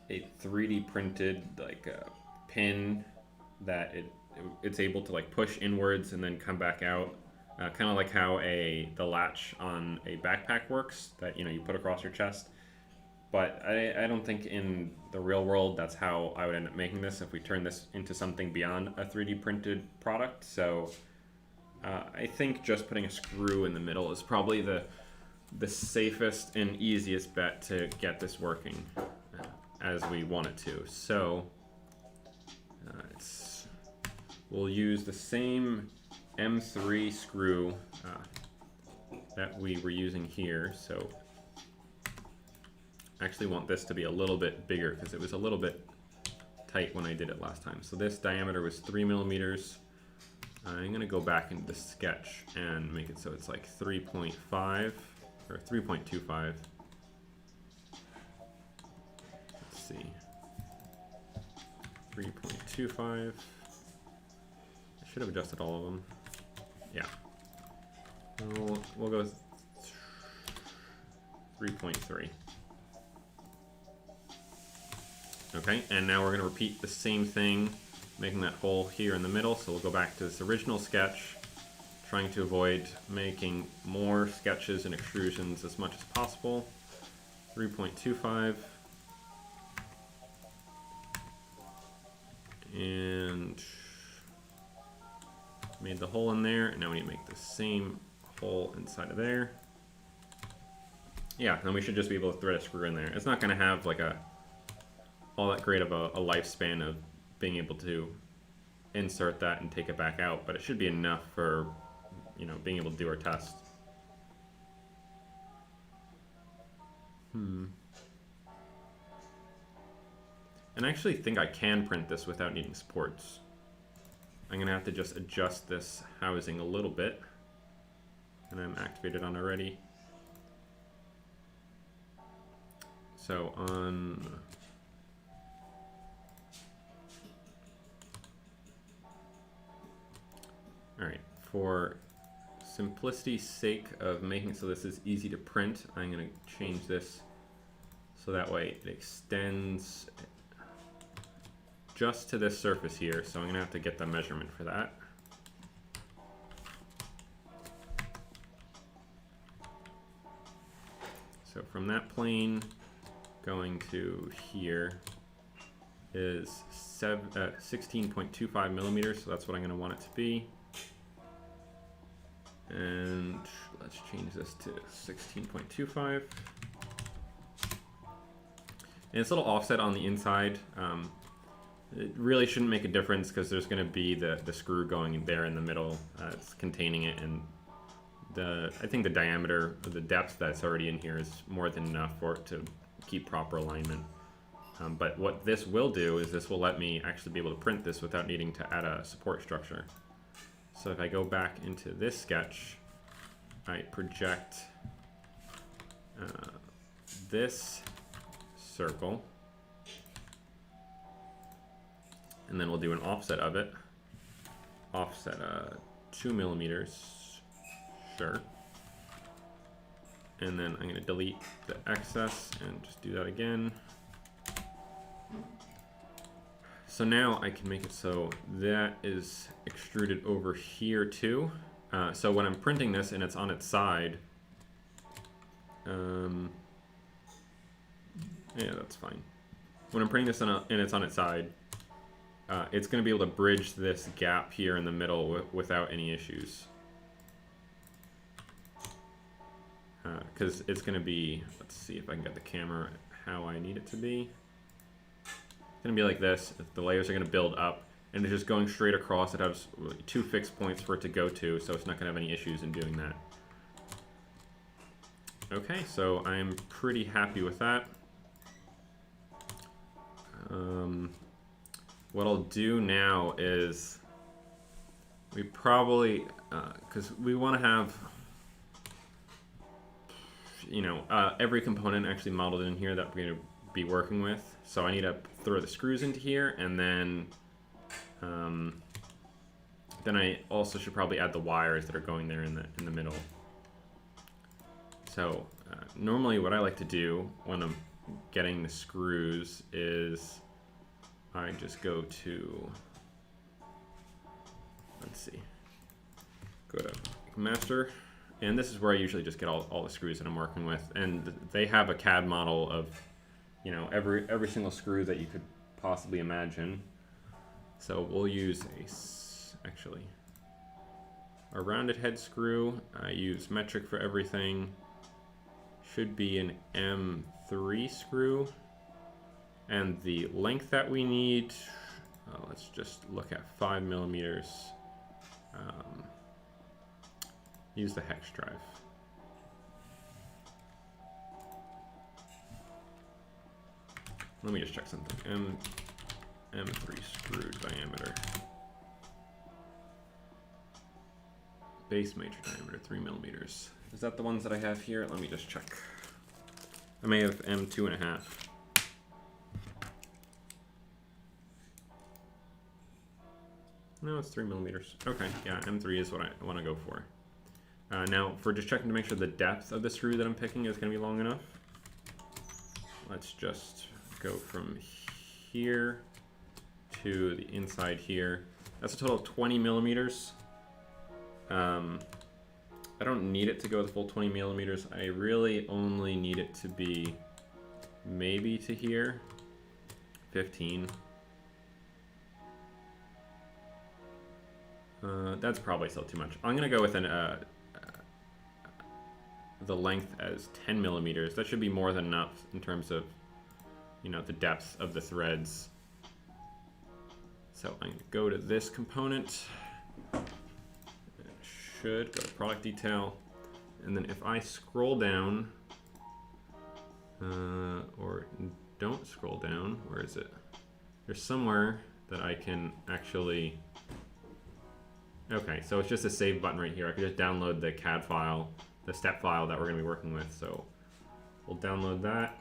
3D printed like a pin that it's able to like push inwards and then come back out, kind of like how the latch on a backpack works, that you put across your chest. But I don't think in the real world that's how I would end up making this if we turn this into something beyond a 3D printed product. So I think just putting a screw in the middle is probably the safest and easiest bet to get this working as we want it to. So we'll use the same M3 screw that we were using here. So I actually want this to be a little bit bigger because it was a little bit tight when I did it last time. So this diameter was 3 millimeters. I'm going to go back into the sketch and make it so it's like 3.5 or 3.25. Let's see. 3.25. I should have adjusted all of them. Yeah. We'll go 3.3. Okay, and now we're going to repeat the same thing, making that hole here in the middle. So we'll go back to this original sketch, trying to avoid making more sketches and extrusions as much as possible. 3.25. And made the hole in there, and now we need to make the same hole inside of there. Yeah, then we should just be able to thread a screw in there. It's not going to have like all that great of a lifespan of being able to insert that and take it back out, but it should be enough for being able to do our test. And I actually think I can print this without needing supports. I'm gonna have to just adjust this housing a little bit. and I'm activated on already. So on all right, for simplicity's sake of making it so this is easy to print, I'm going to change this so that way it extends just to this surface here. So I'm going to have to get the measurement for that. So from that plane going to here is 16.25 millimeters, so that's what I'm going to want it to be. And let's change this to 16.25. And it's a little offset on the inside. It really shouldn't make a difference because there's going to be the screw going there in the middle. It's containing it, and I think the diameter or the depth that's already in here is more than enough for it to keep proper alignment. But what this will do is this will let me actually be able to print this without needing to add a support structure. So if I go back into this sketch, I project this circle, and then we'll do an offset of it. Offset 2 millimeters, sure. And then I'm going to delete the excess and just do that again. So now I can make it so that is extruded over here too. So when I'm printing this and it's on its side, yeah, that's fine. When I'm printing this and it's on its side, it's going to be able to bridge this gap here in the middle without any issues. Because it's going to be, let's see if I can get the camera how I need it to be. It's going to be like this. The layers are going to build up, and it's just going straight across. It has 2 fixed points for it to go to, so it's not going to have any issues in doing that. Okay, so I'm pretty happy with that. What I'll do now is we probably, because we want to have, you know, every component actually modeled in here that we're going to be working with. So I need to throw the screws into here, and then I also should probably add the wires that are going there in the middle. So normally what I like to do when I'm getting the screws is I just go to, let's see, go to master, and this is where I usually just get all the screws that I'm working with, and they have a CAD model of, you know, every single screw that you could possibly imagine. So we'll use actually a rounded head screw. I use metric for everything. Should be an M3 screw, and the length that we need, let's just look at 5 millimeters. Use the hex drive. Let me just check something. M3 screw diameter. Base major diameter 3 millimeters. Is that the ones that I have here? Let me just check. I may have M2.5. No, it's 3 millimeters. Okay, yeah, M3 is what I want to go for. Now, for just checking to make sure the depth of the screw that I'm picking is going to be long enough, let's just go from here to the inside here. That's a total of 20 millimeters. I don't need it to go the full 20 millimeters. I really only need it to be maybe to here, 15. That's probably still too much. I'm gonna go with the length as 10 millimeters. That should be more than enough in terms of, you know, the depth of the threads. So I'm gonna go to this component. Should go to product detail, and then if I scroll down, or don't scroll down, where is it? There's somewhere that I can actually Okay, so it's just a save button right here. I could just download the CAD file, the step file that we're going to be working with. So we'll download that,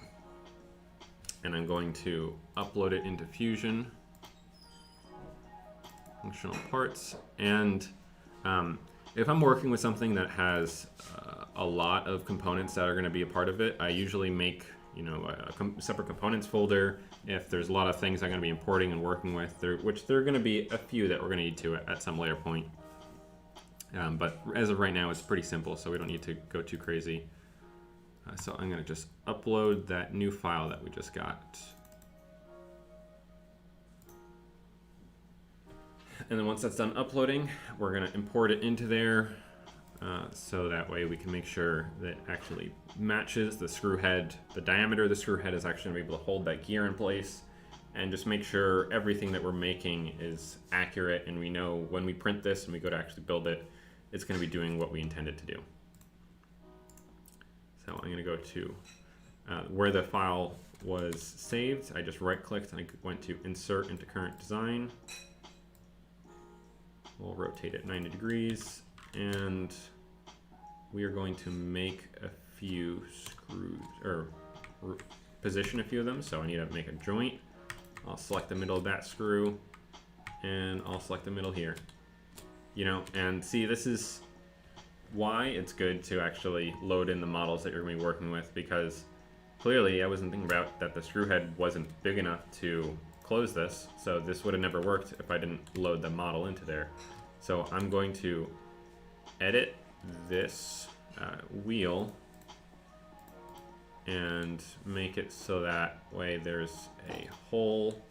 and I'm going to upload it into Fusion. Functional parts. And if I'm working with something that has a lot of components that are going to be a part of it, I usually make a separate components folder. If there's a lot of things I'm going to be importing and working with, which there are going to be a few that we're going to need to at some later point. But as of right now, it's pretty simple, so we don't need to go too crazy. So I'm going to just upload that new file that we just got. And then once that's done uploading, we're going to import it into there. So that way we can make sure that it actually matches the screw head. The diameter of the screw head is actually going to be able to hold that gear in place, and just make sure everything that we're making is accurate, and we know when we print this and we go to actually build it, it's going to be doing what we intend it to do. So I'm going to go to where the file was saved. I just right-clicked and I went to Insert into Current Design. We'll rotate it 90 degrees, and we are going to make a few screws, or position a few of them. So I need to make a joint. I'll select the middle of that screw, and I'll select the middle here. And see, this is why it's good to actually load in the models that you're going to be working with, because clearly I wasn't thinking about that the screw head wasn't big enough to close this, so this would have never worked if I didn't load the model into there. So I'm going to edit this wheel and make it so that way there's a hole,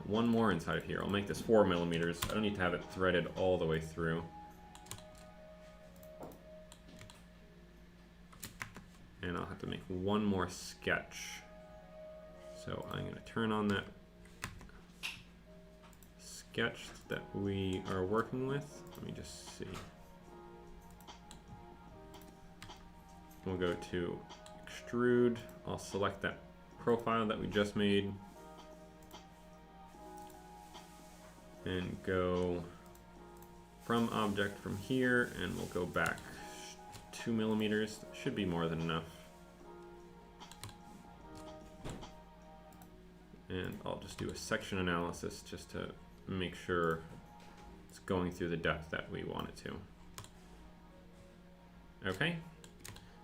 one more inside of here. I'll make this 4 millimeters. I don't need to have it threaded all the way through. And I'll have to make one more sketch. So I'm going to turn on that sketch that we are working with. Let me just see. We'll go to extrude. I'll select that profile that we just made and go from object from here, and we'll go back 2 millimeters. That should be more than enough. And I'll just do a section analysis just to make sure it's going through the depth that we want it to. Okay,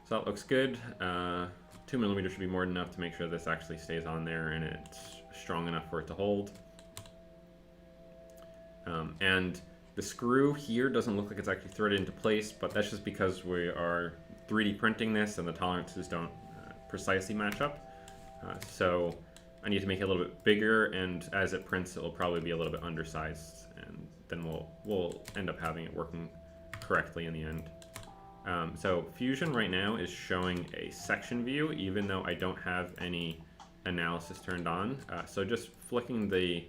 so that looks good. 2 millimeters should be more than enough to make sure this actually stays on there and it's strong enough for it to hold. And the screw here doesn't look like it's actually threaded into place, but that's just because we are 3D printing this and the tolerances don't precisely match up. So I need to make it a little bit bigger, and as it prints, it will probably be a little bit undersized, and then we'll end up having it working correctly in the end. So Fusion right now is showing a section view, even though I don't have any analysis turned on. So just flicking the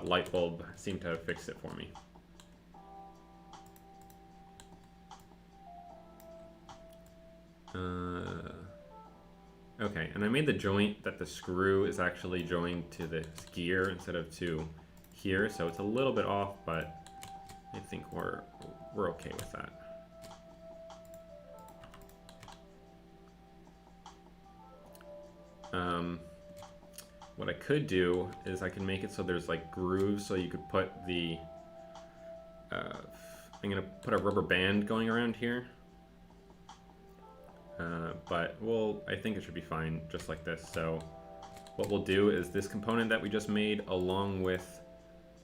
light bulb seemed to fix it for me. Okay, and I made the joint that the screw is actually joined to the gear instead of to here, so it's a little bit off, but I think we're okay with that. What I could do is I can make it so there's like grooves, so you could put the I'm gonna put a rubber band going around here, but I think it should be fine just like this. So what we'll do is this component that we just made, along with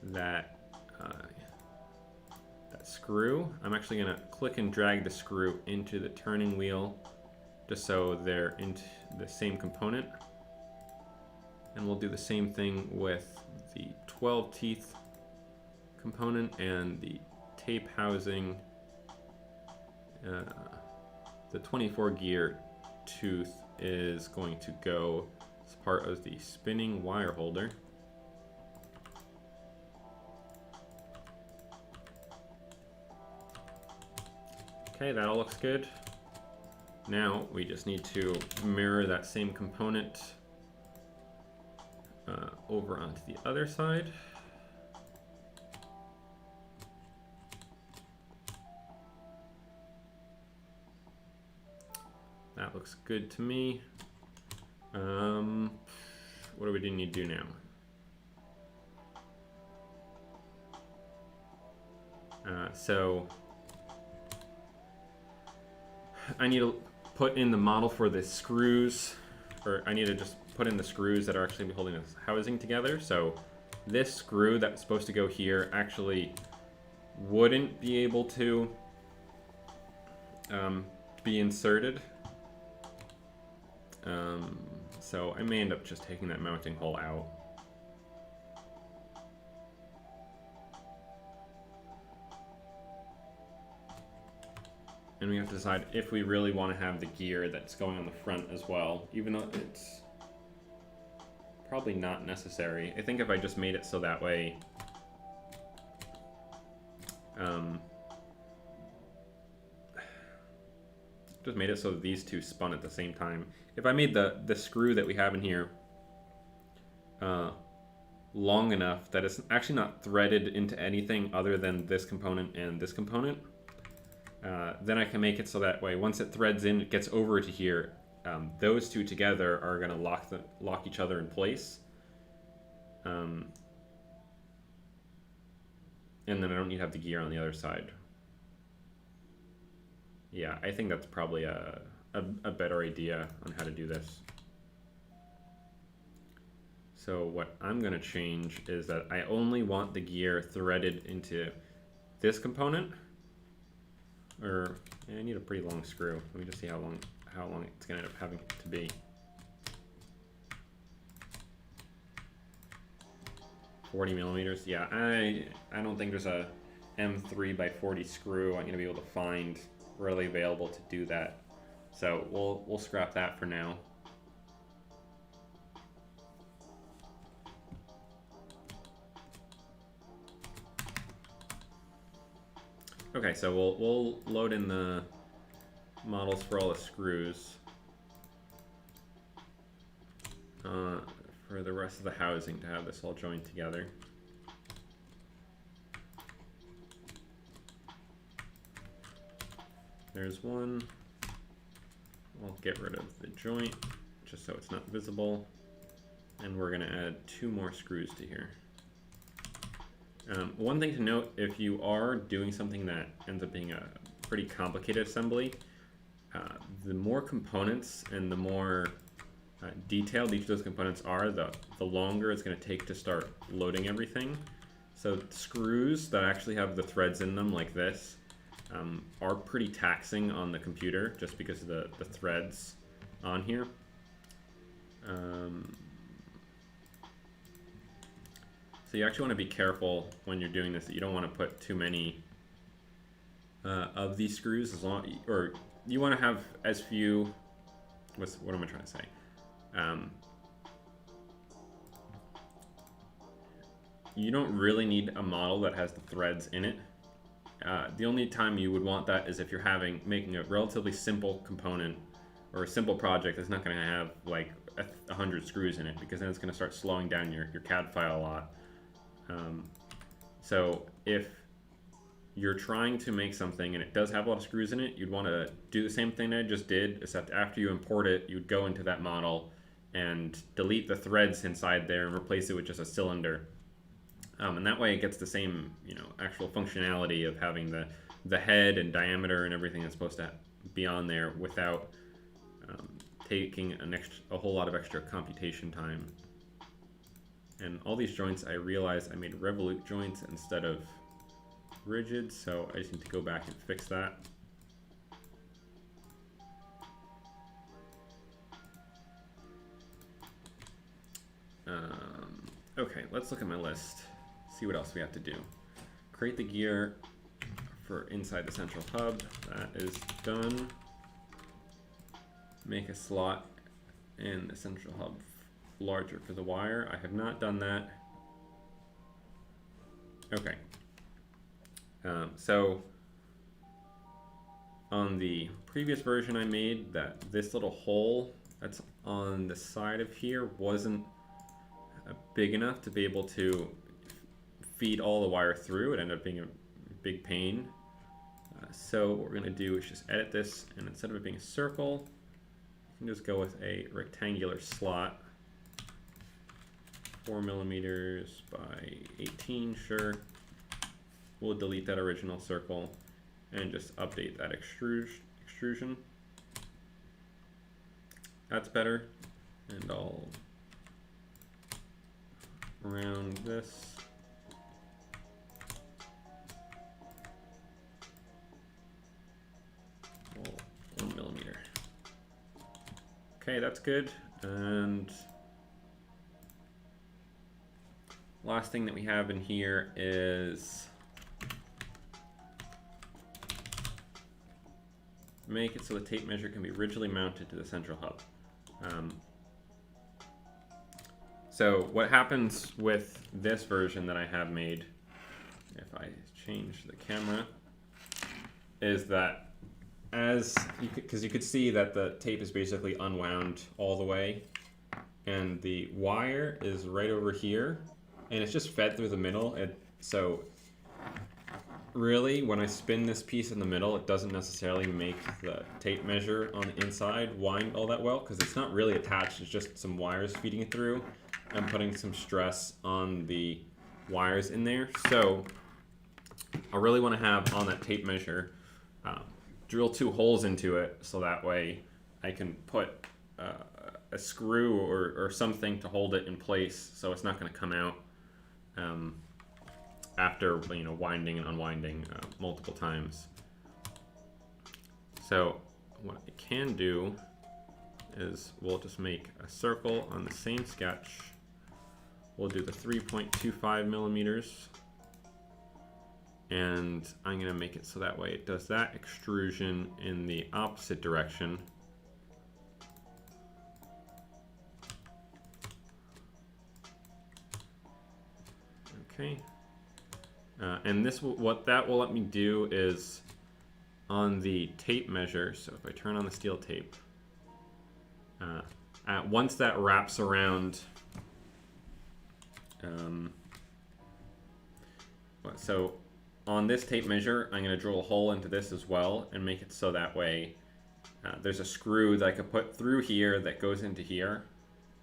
that that screw, I'm actually gonna click and drag the screw into the turning wheel just so they're into the same component. And we'll do the same thing with the 12 teeth component and the tape housing. The 24 gear tooth is going to go as part of the spinning wire holder. Okay, that all looks good. Now we just need to mirror that same component over onto the other side. That looks good to me. What do we need to do now? So I need to put in the model for the screws, or I need to just put in the screws that are actually holding this housing together. So this screw that's supposed to go here actually wouldn't be able to be inserted. So I may end up just taking that mounting hole out. And we have to decide if we really want to have the gear that's going on the front as well, even though it's probably not necessary. I think if I just made it so that way, just made it so that these two spun at the same time. If I made the screw that we have in here long enough that it's actually not threaded into anything other than this component and this component, then I can make it so that way once it threads in, it gets over to here, those two together are going to lock each other in place. And then I don't need to have the gear on the other side. Yeah, I think that's probably a better idea on how to do this. So what I'm going to change is that I only want the gear threaded into this component. Or yeah, I need a pretty long screw. Let me just see how long it's going to end up having to be. $40mm. Yeah, I don't think there's a M3 by 40 screw I'm going to be able to find really available to do that. So we'll scrap that for now. Okay, so we'll load in the models for all the screws for the rest of the housing to have this all joined together. There's one. I'll get rid of the joint just so it's not visible. And we're going to add 2 more screws to here. One thing to note, if you are doing something that ends up being a pretty complicated assembly, the more components and the more detailed each of those components are, the longer it's going to take to start loading everything. So screws that actually have the threads in them like this are pretty taxing on the computer just because of the threads on here. So you actually want to be careful when you're doing this that you don't want to put too many of these screws, or you want to have as few. What am I trying to say? You don't really need a model that has the threads in it. The only time you would want that is if you're making a relatively simple component or a simple project that's not going to have like 100 screws in it, because then it's going to start slowing down your CAD file a lot. So if you're trying to make something and it does have a lot of screws in it, you'd want to do the same thing I just did, except after you import it, you'd go into that model and delete the threads inside there and replace it with just a cylinder. And that way it gets the same, actual functionality of having the head and diameter and everything that's supposed to be on there without taking a whole lot of extra computation time. And all these joints, I realized I made revolute joints instead of rigid, so I just need to go back and fix that. Okay, let's look at my list, see what else we have to do. Create the gear for inside the central hub. That is done. Make a slot in the central hub larger for the wire. I have not done that. Okay. So on the previous version I made, this little hole that's on the side of here wasn't big enough to be able to feed all the wire through. It ended up being a big pain. So what we're going to do is just edit this, and instead of it being a circle, can just go with a rectangular slot, 4 millimeters by 18, sure. We'll delete that original circle and just update that extrusion. That's better. And I'll round this. Well, 1 millimeter. Okay, that's good. And last thing that we have in here is make it so the tape measure can be rigidly mounted to the central hub. So what happens with this version that I have made, if I change the camera, is that because you could see that the tape is basically unwound all the way, and the wire is right over here, and it's just fed through the middle. So really, when I spin this piece in the middle, it doesn't necessarily make the tape measure on the inside wind all that well, because it's not really attached, it's just some wires feeding it through. I'm putting some stress on the wires in there. So I really want to have on that tape measure, drill 2 holes into it, so that way I can put a screw or something to hold it in place, so it's not going to come out after winding and unwinding multiple times. So what I can do is we'll just make a circle on the same sketch. We'll do the 3.25 millimeters, and I'm going to make it so that way it does that extrusion in the opposite direction. Okay. And what that will let me do is on the tape measure, so if I turn on the steel tape, once that wraps around, so on this tape measure, I'm going to drill a hole into this as well and make it so that way there's a screw that I could put through here that goes into here,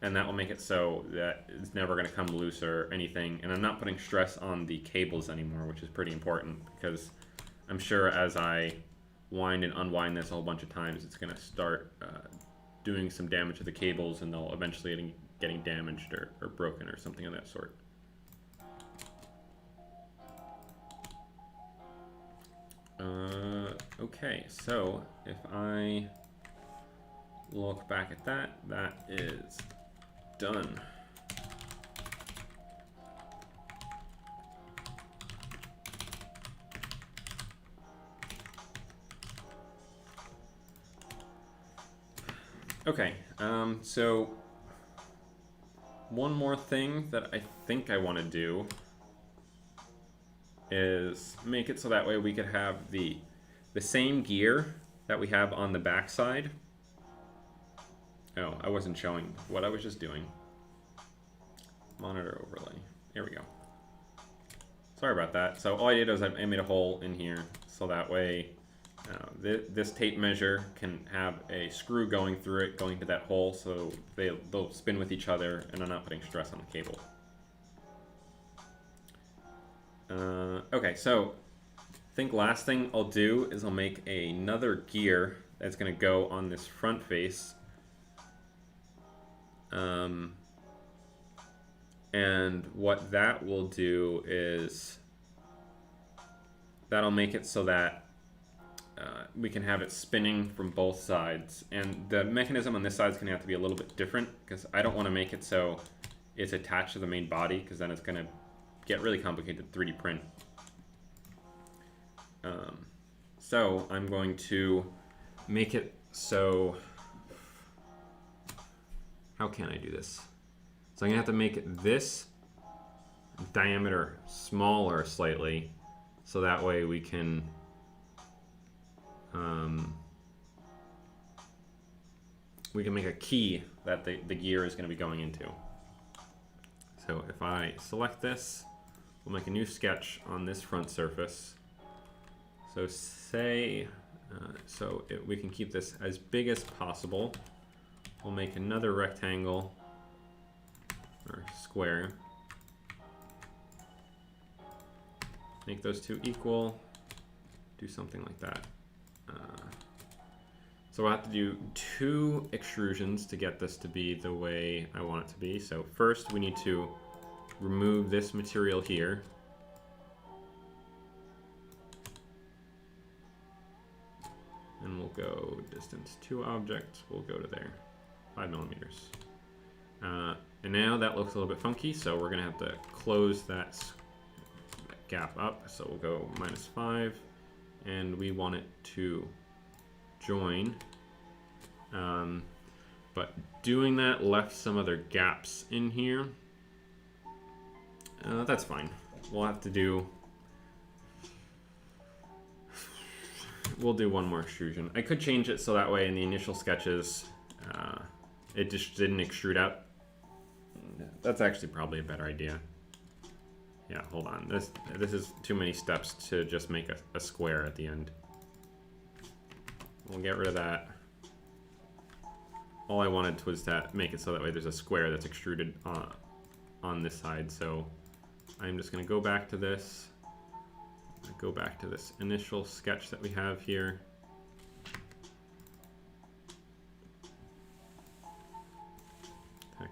and that will make it so that it's never going to come loose or anything. And I'm not putting stress on the cables anymore, which is pretty important, because I'm sure as I wind and unwind this a whole bunch of times, it's going to start doing some damage to the cables, and they'll eventually getting damaged or broken or something of that sort. Okay, so if I look back at that, that is done. Okay, so one more thing that I think I want to do is make it so that way we could have the same gear that we have on the back side. Oh, I wasn't showing what I was just doing. Monitor overlay. There we go. Sorry about that. So all I did was I made a hole in here, so that way this tape measure can have a screw going through it, going to that hole, so they'll spin with each other, and I'm not putting stress on the cable. Okay, so I think last thing I'll do is I'll make another gear that's going to go on this front face. And what that will do is that'll make it so that we can have it spinning from both sides. And the mechanism on this side is going to have to be a little bit different, because I don't want to make it so it's attached to the main body, because then it's going to get really complicated to 3D print. So I'm going to make it so, how can I do this? So I'm gonna have to make this diameter smaller slightly, so that way we can make a key that the gear is gonna be going into. So if I select this, we'll make a new sketch on this front surface. So say, we can keep this as big as possible. we'll make another rectangle or square. Make those two equal. Do something like that. So we'll have to do 2 extrusions to get this to be the way I want it to be. So first we need to remove this material here. And we'll go distance to object. We'll go to there, 5 millimeters. And now that looks a little bit funky, so we're gonna have to close that gap up. So we'll go -5, and we want it to join. But doing that left some other gaps in here. That's fine. We'll have to do... We'll do one more extrusion. I could change it so that way in the initial sketches, it just didn't extrude out. That's actually probably a better idea. Yeah, hold on. This is too many steps to just make a square at the end. We'll get rid of that. All I wanted was to make it so that way there's a square that's extruded on this side. So I'm just going to go back to this. Go back to this initial sketch that we have here. Heck.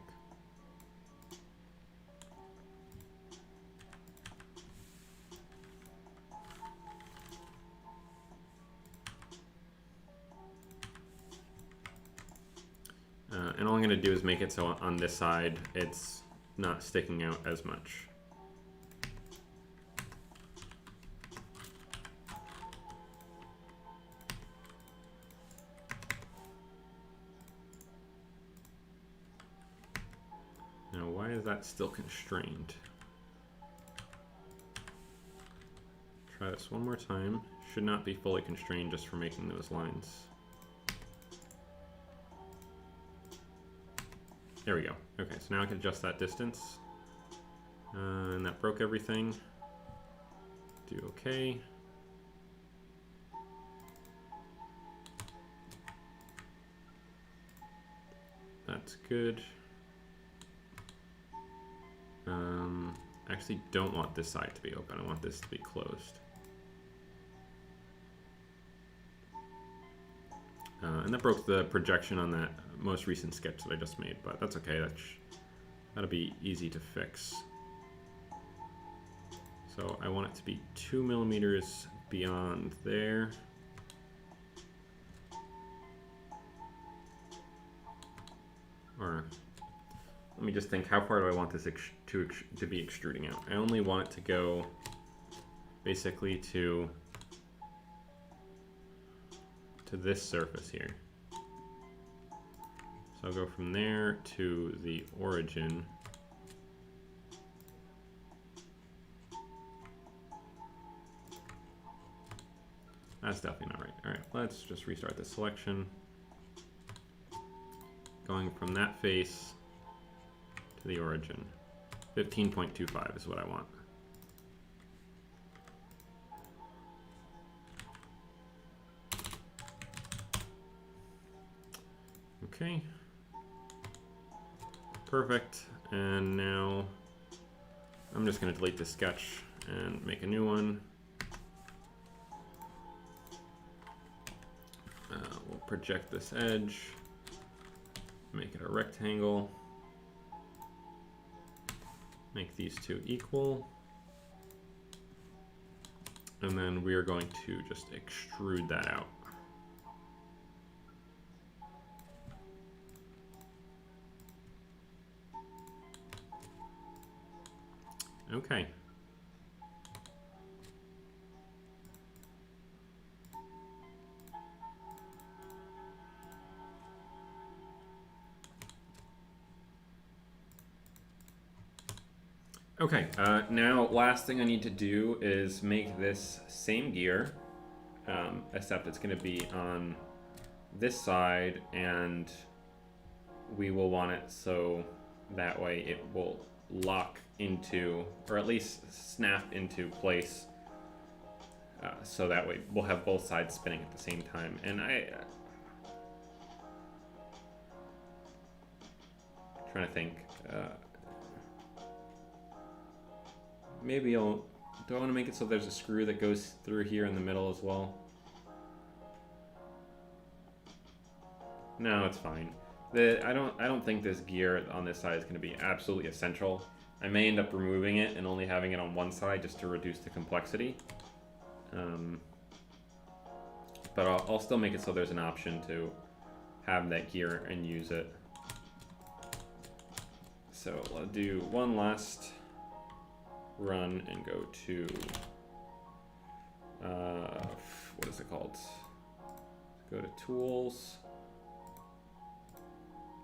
And all I'm going to do is make it so on this side it's not sticking out as much. Now, why is that still constrained? Try this one more time. Should not be fully constrained just for making those lines. There we go. Okay, so now I can adjust that distance. And that broke everything. Do okay. That's good. Actually don't want this side to be open. I want this to be closed. And that broke the projection on that most recent sketch that I just made, but that's okay. That'll be easy to fix. So I want it to be 2 millimeters beyond there. Or let me just think, how far do I want this to be extruding out? I only want it to go basically to this surface here. So I'll go from there to the origin. That's definitely not right. All right, let's just restart the selection. Going from that face to the origin. 15.25 is what I want. Okay. Perfect. And now I'm just going to delete this sketch and make a new one. We'll project this edge, make it a rectangle, make these two equal, and then we are going to just extrude that out. Okay. Okay, now last thing I need to do is make this same gear, except it's going to be on this side, and we will want it so that way it will lock into, or at least snap into place, so that way we'll have both sides spinning at the same time. And trying to think. Maybe do I want to make it so there's a screw that goes through here in the middle as well? No, it's fine. I don't think this gear on this side is going to be absolutely essential. I may end up removing it and only having it on one side just to reduce the complexity. But I'll still make it so there's an option to have that gear and use it. So I'll do one last run and go to, what is it called? Go to Tools,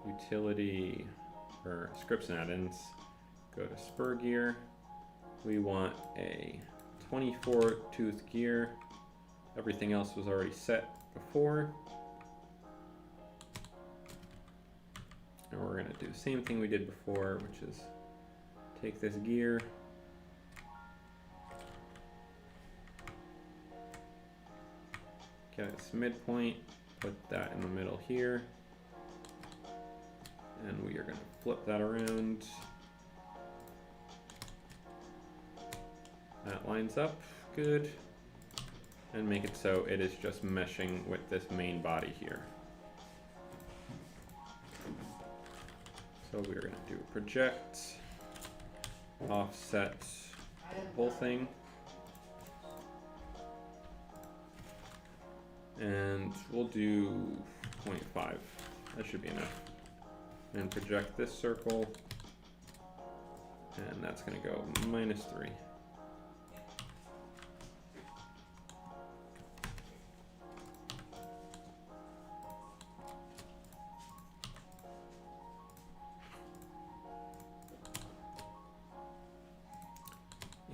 Utility, or Scripts and Add-ins. Go to Spur Gear. We want a 24 tooth gear. Everything else was already set before. And we're going to do the same thing we did before, which is take this gear, get its midpoint, put that in the middle here, and we are going to flip that around. That lines up good, and make it so it is just meshing with this main body here. So we're going to do project, offset the whole thing, and we'll do 0.5. That should be enough. And project this circle, and that's going to go -3.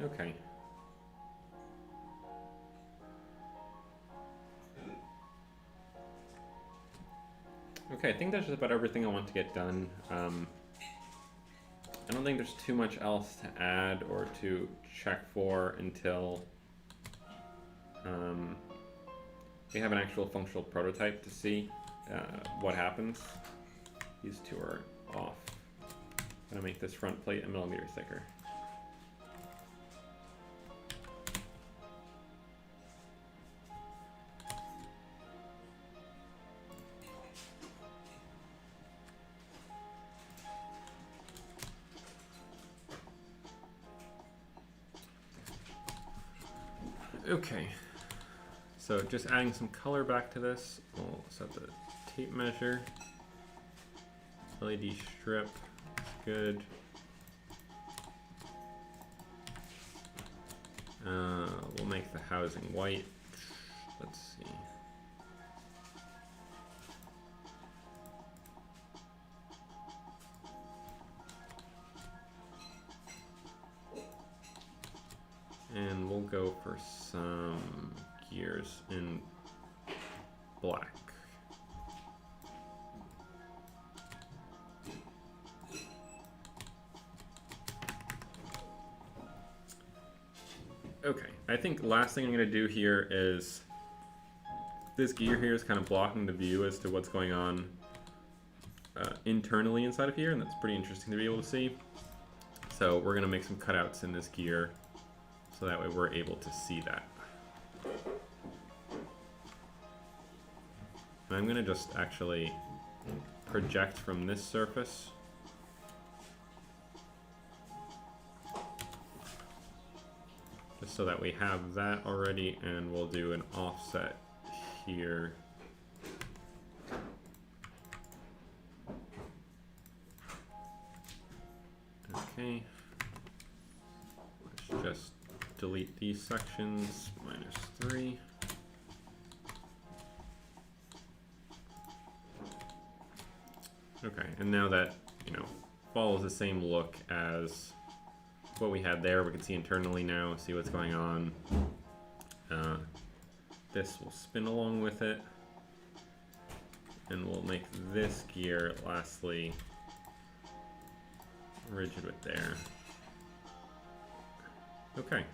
Okay. Okay, I think that's just about everything I want to get done. I don't think there's too much else to add or to check for until we have an actual functional prototype to see what happens. These two are off. I'm gonna make this front plate a millimeter thicker. Okay, so just adding some color back to this. We'll set the tape measure. LED strip, that's good. We'll make the housing white. Let's see. And we'll go for some gears in black. Okay, I think last thing I'm going to do here is this gear here is kind of blocking the view as to what's going on internally inside of here, and that's pretty interesting to be able to see. So we're going to make some cutouts in this gear, so that way we're able to see that. And I'm going to just actually project from this surface. Just so that we have that already, and we'll do an offset here. Okay. Let's just delete these sections, -3. Okay, and now that, follows the same look as what we had there, we can see internally now, see what's going on. This will spin along with it, and we'll make this gear lastly rigid with there. Okay.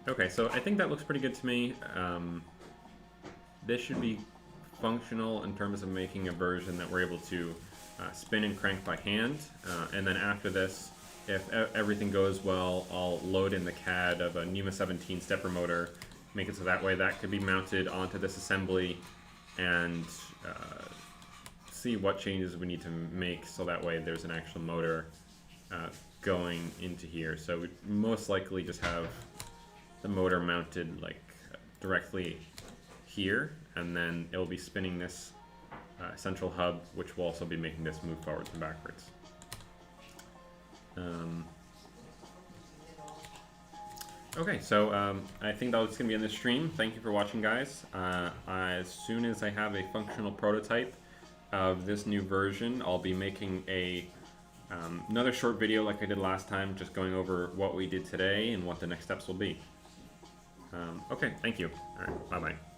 Okay, so I think that looks pretty good to me. This should be functional in terms of making a version that we're able to spin and crank by hand. And then after this, if everything goes well, I'll load in the CAD of a NUMA 17 stepper motor, make it so that way that could be mounted onto this assembly, and see what changes we need to make so that way there's an actual motor going into here. So we most likely just have the motor mounted like directly here, and then it'll be spinning this central hub, which will also be making this move forwards and backwards. Okay, so I think that's going to be in this stream. Thank you for watching, guys. As soon as I have a functional prototype of this new version, I'll be making another short video like I did last time, just going over what we did today and what the next steps will be. Okay, thank you. All right, bye-bye.